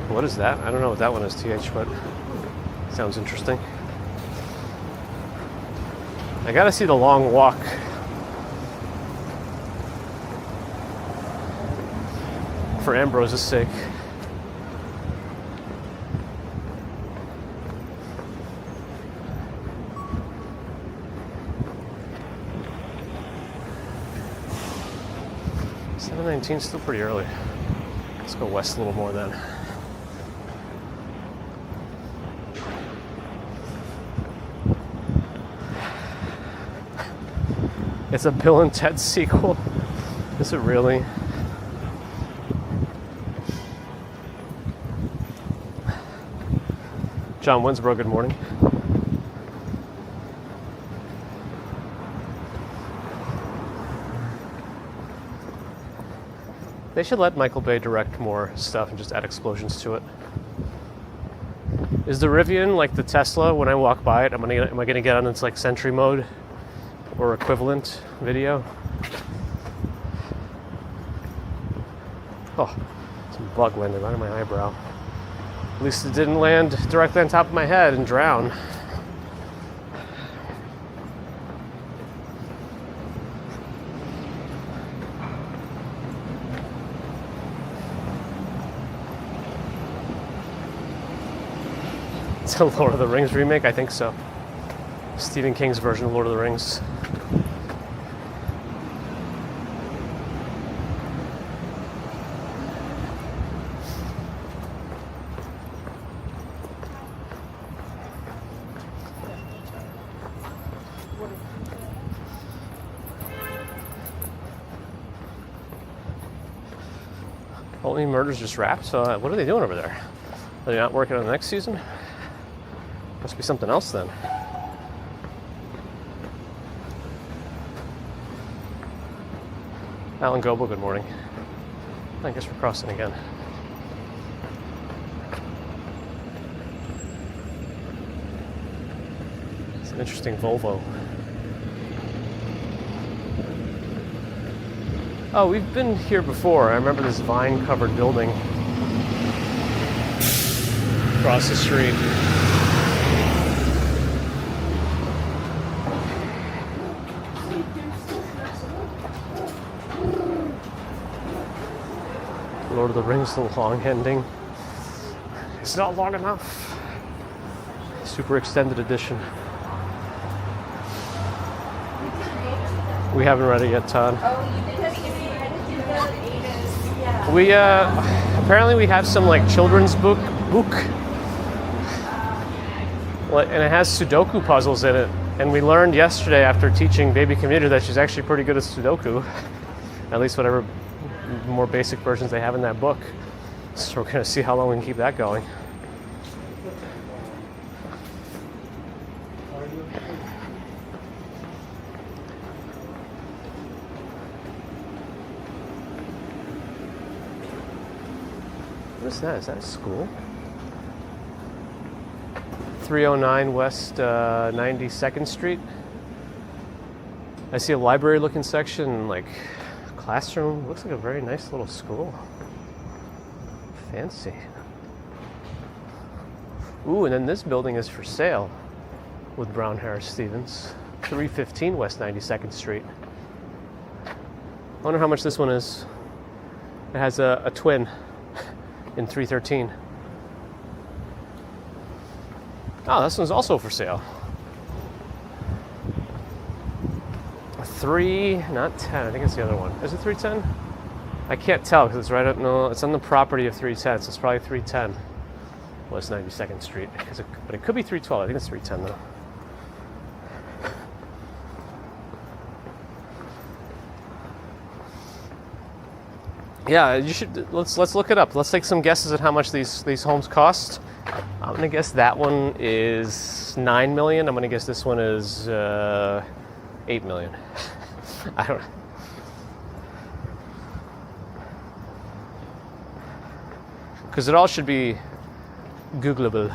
Speaker 1: What is that? I don't know what that one is, TH, but sounds interesting. I gotta see the long walk. For Ambrose's sake. $7:19 still pretty early. Let's go west a little more then. It's a Bill and Ted sequel. Is it really? John Winsborough, good morning. They should let Michael Bay direct more stuff and just add explosions to it. Is the Rivian like the Tesla? When I walk by it, am I gonna get on its like Sentry mode or equivalent video? Oh, some bug landed right on my eyebrow. At least it didn't land directly on top of my head and drown. It's a Lord of the Rings remake? I think so. Stephen King's version of Lord of the Rings. Only Murders just wrapped, so what are they doing over there? Are they not working on the next season? Must be something else then. Alan Goebel, good morning. I guess we're crossing again. It's an interesting Volvo. Oh, we've been here before. I remember this vine-covered building across the street. Lord of the Rings, the long ending. It's not long enough. Super extended edition. We haven't read it yet, Todd. We apparently we have some like children's book, and it has Sudoku puzzles in it. And we learned yesterday after teaching baby commuter that she's actually pretty good at Sudoku, at least whatever more basic versions they have in that book. So we're gonna see how long we can keep that going. What is that? Is that a school? 309 West 92nd Street. I see a library-looking section, like classroom. Looks like a very nice little school. Fancy. Ooh, and then this building is for sale with Brown Harris Stevens. 315 West 92nd Street. I wonder how much this one is. It has a twin in 313. Oh, this one's also for sale. 3, not 10. I think it's the other one. Is it 310? I can't tell because it's right up. No, it's on the property of 310, so it's probably 310 West 92nd Street. But it could be 312. I think it's 310 though. Yeah, you should. Let's look it up. Let's take some guesses at how much these homes cost. I'm gonna guess that one is $9 million. I'm gonna guess this one is $8 million. I don't know. Because it all should be Googleable.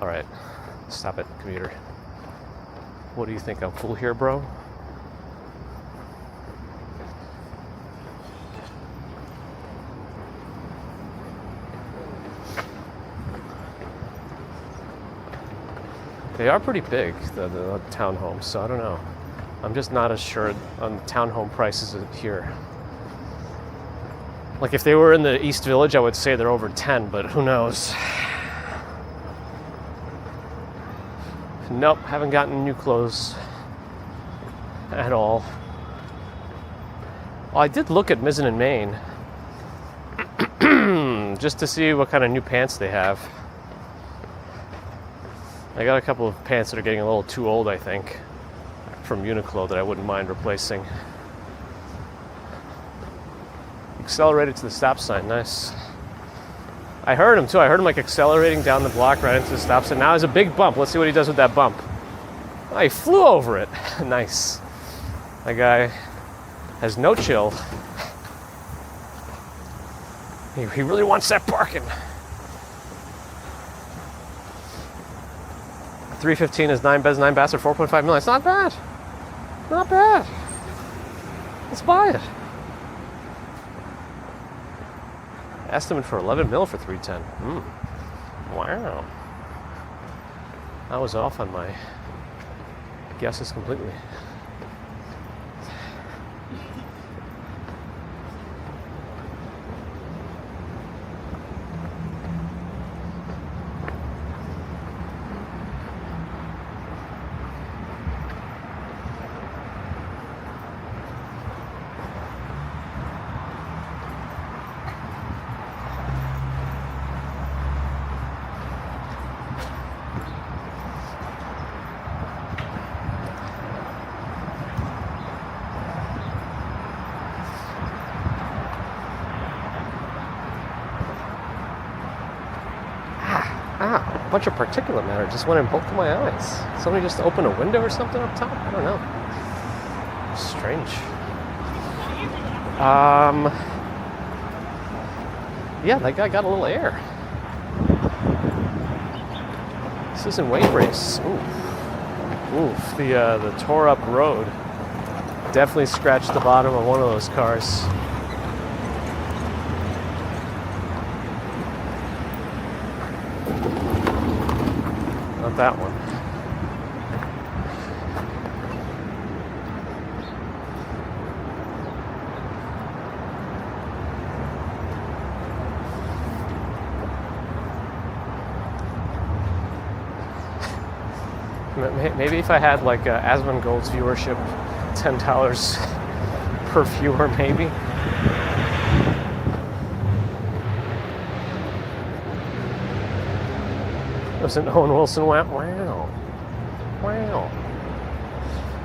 Speaker 1: All right, stop it, computer. What do you think? I'm full here, bro? They are pretty big, the townhomes, so I don't know. I'm just not as sure on townhome prices here. Like if they were in the East Village, I would say they're over 10, but who knows? Nope, haven't gotten new clothes at all. Well, I did look at Mizzen and Main just to see what kind of new pants they have. I got a couple of pants that are getting a little too old, I think, from Uniqlo that I wouldn't mind replacing. Accelerated to the stop sign, nice. I heard him too. I heard him like accelerating down the block right into the stop sign. Now there's a big bump. Let's see what he does with that bump. Oh, he flew over it. Nice. That guy has no chill. He really wants that parking. 315 is 9 beds, 9 baths, or 4.5 million. It's not bad. Not bad. Let's buy it. Estimate for 11 mil for 310. Wow. I was off on my guesses completely. A bunch of particulate matter just went in both of my eyes. Somebody just opened a window or something up top? I don't know. Strange. Yeah, that guy got a little air. This isn't wave race. Oof. The tore up road definitely scratched the bottom of one of those cars. Not that one. Maybe if I had like Asmongold's viewership, $10 per viewer, maybe. Wasn't Owen Wilson? Wow.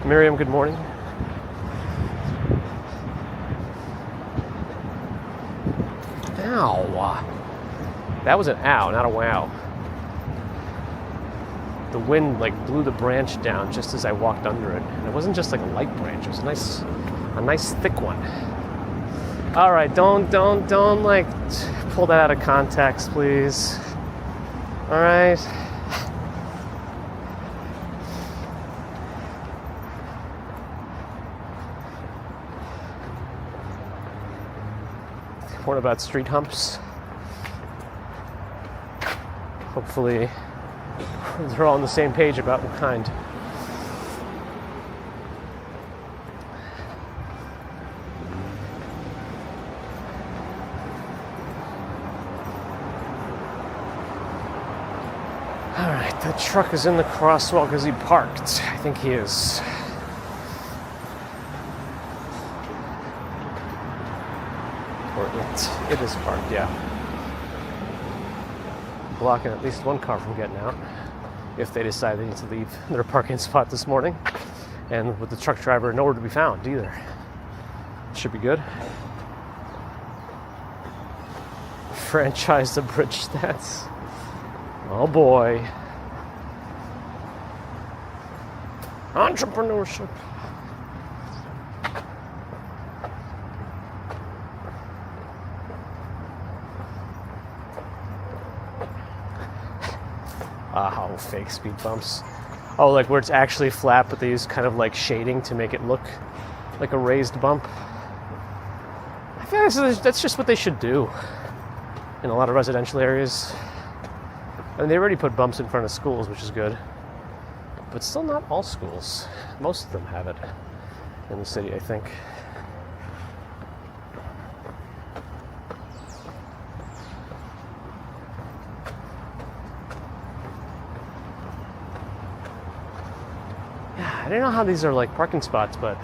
Speaker 1: Miriam, good morning. Ow. That was an ow, not a wow. The wind like blew the branch down just as I walked under it. And it wasn't just like a light branch, it was a nice thick one. All right, don't like pull that out of context, please. All right. What about street humps? Hopefully, they're all on the same page about what kind. Alright, the truck is in the crosswalk. Is he parked? I think he is. Or it is parked, yeah. Blocking at least one car from getting out if they decide they need to leave their parking spot this morning. And with the truck driver nowhere to be found either. Should be good. Franchise the bridge stats. Oh boy. Entrepreneurship. Oh, fake speed bumps. Oh, like where it's actually flat, but they use kind of like shading to make it look like a raised bump. I feel like that's just what they should do in a lot of residential areas. I mean, they already put bumps in front of schools, which is good. But still not all schools. Most of them have it in the city, I think. I don't know how these are like parking spots, but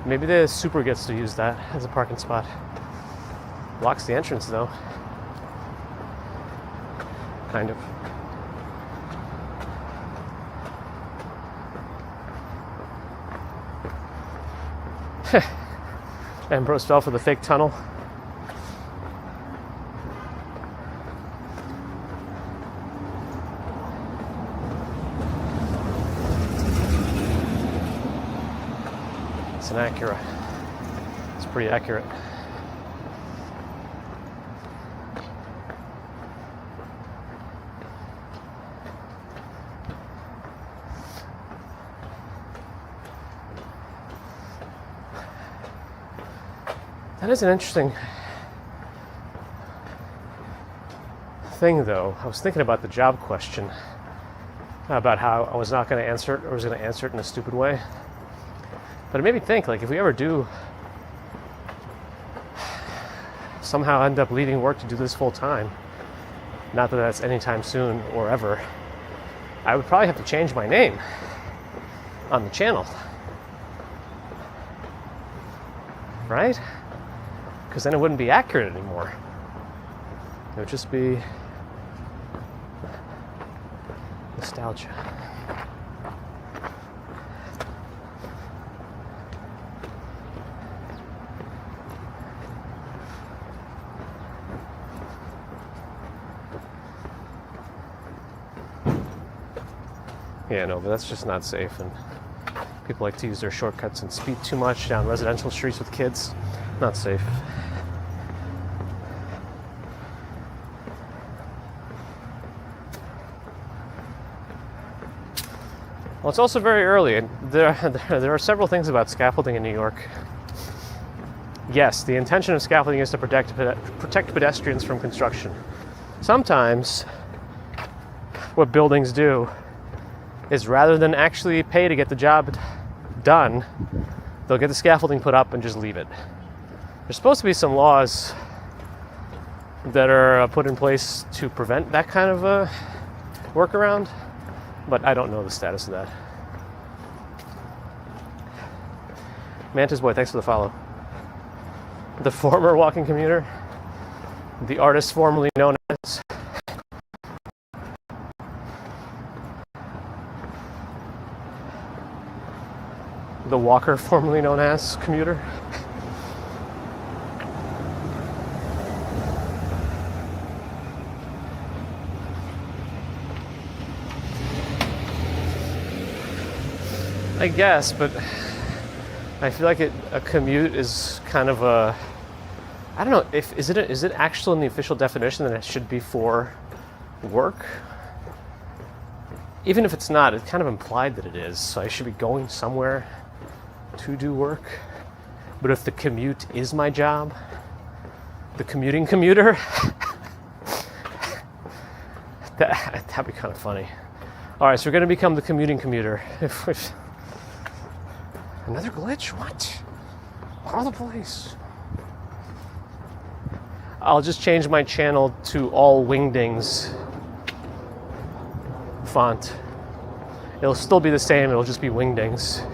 Speaker 1: maybe the super gets to use that as a parking spot. Blocks the entrance though. Kind of. Ambrose fell for the fake tunnel. It's an Acura. It's pretty accurate. That is an interesting thing, though. I was thinking about the job question, about how I was not going to answer it, or was going to answer it in a stupid way. But it made me think, like, if we ever do somehow end up leaving work to do this full time, not that that's anytime soon or ever, I would probably have to change my name on the channel. Right? Because then it wouldn't be accurate anymore. It would just be nostalgia. Yeah, no, but that's just not safe, and people like to use their shortcuts and speed too much down residential streets with kids. Not safe. Well, it's also very early, and there are several things about scaffolding in New York. Yes, the intention of scaffolding is to protect pedestrians from construction. Sometimes what buildings do is, rather than actually pay to get the job done, they'll get the scaffolding put up and just leave it. There's supposed to be some laws that are put in place to prevent that kind of workaround, but I don't know the status of that. Mantis Boy, thanks for the follow. The former walking commuter, the artist formerly known as. The walker formerly known as commuter. I guess, but I feel like a commute is kind of I don't know if is it actually in the official definition that it should be for work? Even if it's not, it's kind of implied that it is. So I should be going somewhere to do work. But if the commute is my job, the commuting commuter, that'd be kind of funny. All right, so we're going to become the commuting commuter. Another glitch? What? Call the police. I'll just change my channel to all Wingdings font. It'll still be the same, it'll just be Wingdings.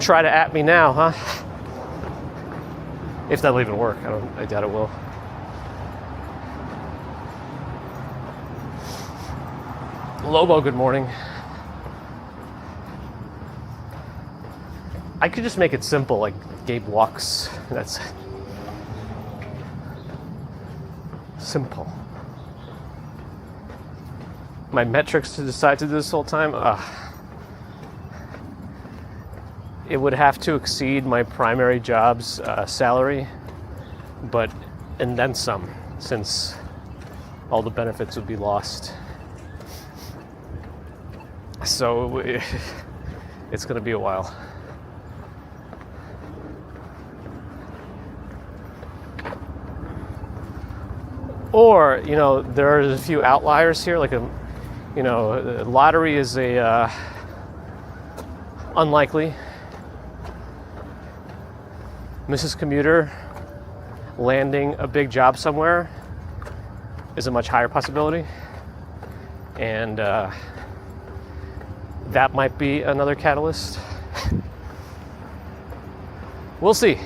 Speaker 1: Try to at me now, huh? If that'll even work. I doubt it will. Lobo, good morning. I could just make it simple, like Gabe walks. That's simple. My metrics to decide to do this whole time, it would have to exceed my primary job's salary, and then some, since all the benefits would be lost. So it's going to be a while. Or, there are a few outliers here, like lottery is unlikely. Mrs. Commuter landing a big job somewhere is a much higher possibility. And that might be another catalyst. We'll see.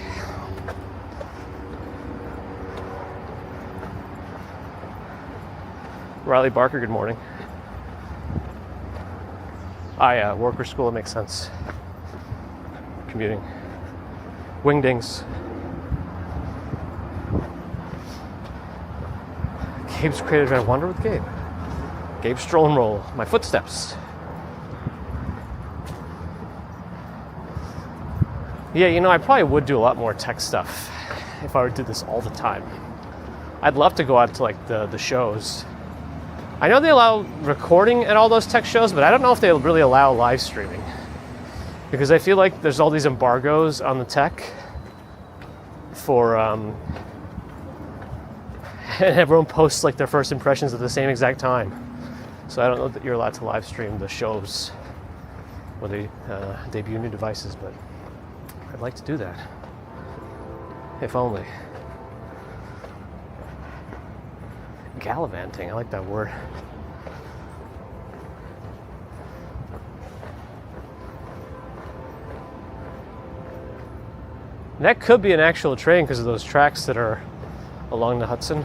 Speaker 1: Riley Barker, good morning. Worker school, it makes sense. Commuting. Wingdings. Gabe's creative. I wonder with Gabe. Gabe stroll and roll. My footsteps. Yeah, I probably would do a lot more tech stuff if I were to do this all the time. I'd love to go out to like the shows. I know they allow recording at all those tech shows, but I don't know if they really allow live streaming. Because I feel like there's all these embargoes on the tech for, and everyone posts like their first impressions at the same exact time. So I don't know that you're allowed to live stream the shows when they debut new devices, but I'd like to do that. If only. Gallivanting, I like that word. And that could be an actual train because of those tracks that are along the Hudson.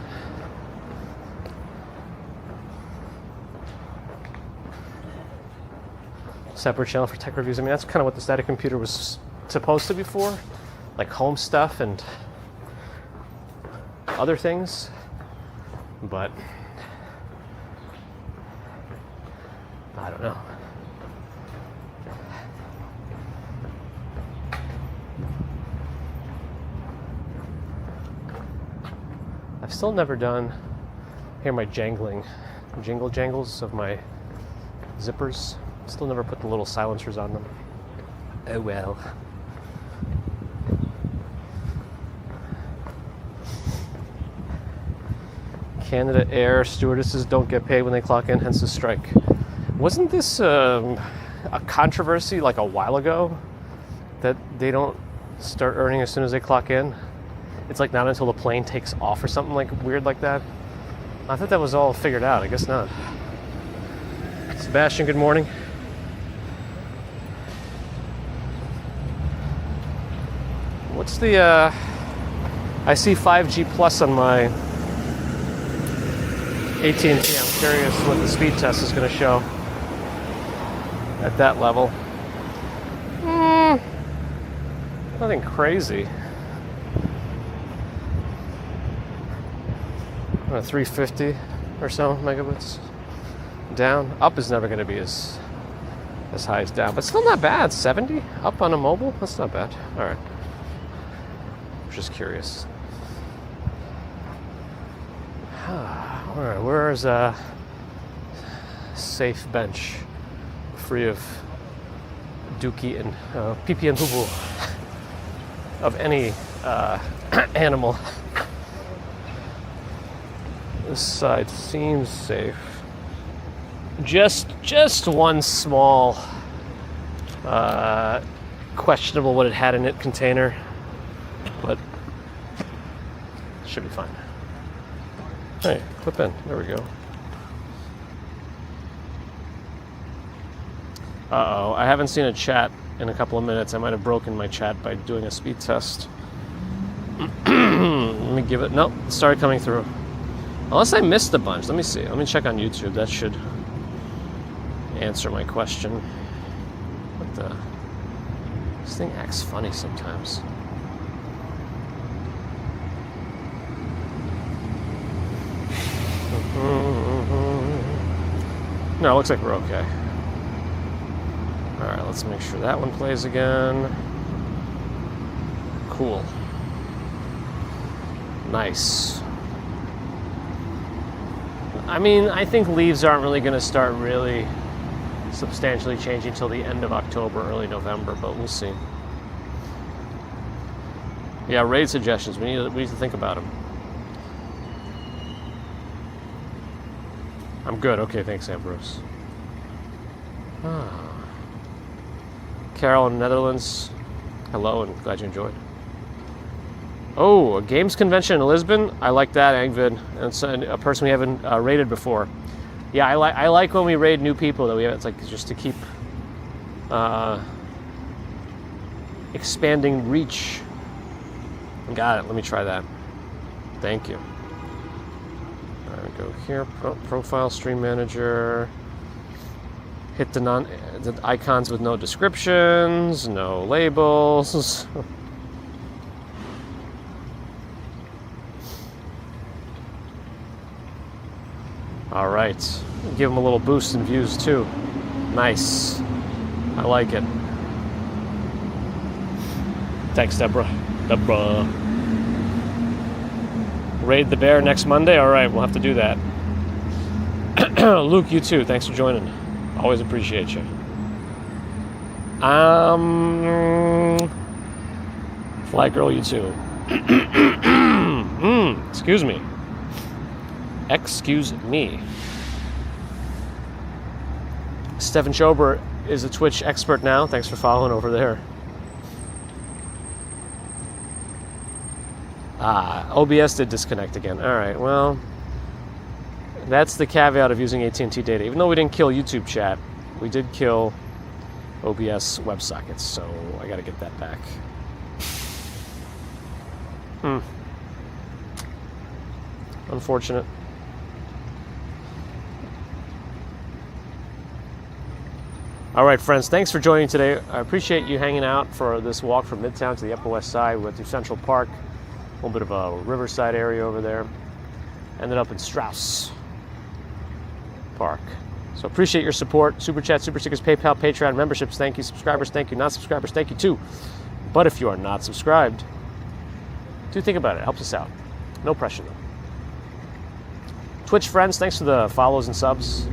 Speaker 1: Separate channel for tech reviews. I mean, that's kind of what the static computer was supposed to be for, like home stuff and other things. But I don't know. I've still never done, hear my jangles of my zippers. Still never put the little silencers on them. Oh well. Canada Air stewardesses don't get paid when they clock in, hence the strike. Wasn't this a controversy like a while ago that they don't start earning as soon as they clock in? It's like not until the plane takes off or something like weird like that. I thought that was all figured out. I guess not. Sebastian, good morning. What's the I see 5G plus on my AT&T. I'm curious what the speed test is going to show at that level. Nothing crazy. 350 or so megabits down. Up is never going to be as high as down, but still not bad. 70 up on a mobile. That's not bad. All right. Just curious. All right, where's a safe bench free of dookie and pee-pee and poo-poo of any animal? This side seems safe. Just one small questionable what it had in it container, but should be fine. Hey, clip in. There we go. Uh-oh, I haven't seen a chat in a couple of minutes. I might have broken my chat by doing a speed test. Let me give it... Nope, it started coming through. Unless I missed a bunch. Let me see. Let me check on YouTube. That should answer my question. What the... This thing acts funny sometimes. No, it looks like we're okay. Alright, let's make sure that one plays again. Cool. Nice. I mean, I think leaves aren't really going to start really substantially changing until the end of October, early November, but we'll see. Yeah, raid suggestions. We need to think about them. I'm good. Okay, thanks, Ambrose. Carol in the Netherlands. Hello, and glad you enjoyed. Oh, a games convention in Lisbon. I like that, Angvid. It's a person we haven't raided before. Yeah, I like when we raid new people that we have. It's like just to keep expanding reach. Got it. Let me try that. Thank you. All right, go here. Profile stream manager. Hit the icons with no descriptions, no labels. All right, give them a little boost in views too. Nice, I like it. Thanks, Deborah. Raid the bear next Monday. All right, we'll have to do that. Luke, you too. Thanks for joining. Always appreciate you. Fly girl, you too. Excuse me. Excuse me. Stefan Schober is a Twitch expert now. Thanks for following over there. OBS did disconnect again. All right, well, that's the caveat of using AT&T data. Even though we didn't kill YouTube chat, we did kill OBS WebSockets, so I got to get that back. Unfortunate. All right, friends, thanks for joining today. I appreciate you hanging out for this walk from Midtown to the Upper West Side. We went through Central Park, a little bit of a riverside area over there. Ended up in Strauss Park. So appreciate your support. Super Chat, Super Stickers, PayPal, Patreon, memberships, thank you. Subscribers, thank you. Not subscribers, thank you too. But if you are not subscribed, do think about it. It helps us out. No pressure though. Twitch friends, thanks for the follows and subs.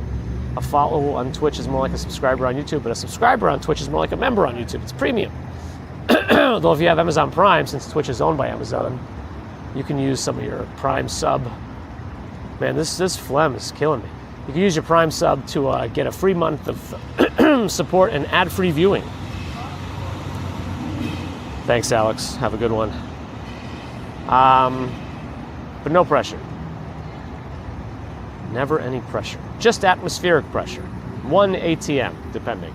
Speaker 1: A follow on Twitch is more like a subscriber on YouTube, but a subscriber on Twitch is more like a member on YouTube. It's premium. Though if you have Amazon Prime, since Twitch is owned by Amazon, you can use some of your Prime sub. Man, this phlegm is killing me. You can use your Prime sub to get a free month of support and ad-free viewing. Thanks, Alex. Have a good one. But no pressure. Never any pressure. Just atmospheric pressure. 1 ATM, depending.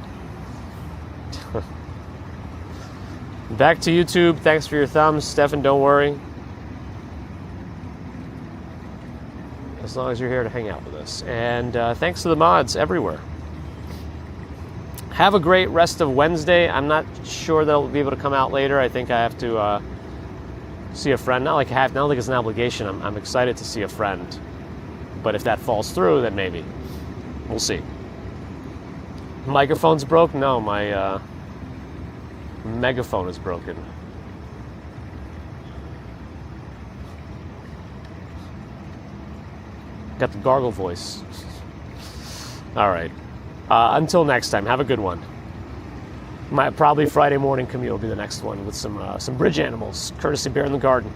Speaker 1: Back to YouTube. Thanks for your thumbs. Stefan, don't worry. As long as you're here to hang out with us. And thanks to the mods everywhere. Have a great rest of Wednesday. I'm not sure that I'll be able to come out later. I think I have to see a friend. Not like it's an obligation. I'm excited to see a friend. But if that falls through, then maybe. We'll see. Microphone's broke? No, my megaphone is broken. Got the gargle voice. All right. Until next time, have a good one. Probably Friday morning commute will be the next one with some bridge animals, courtesy Bear in the Garden.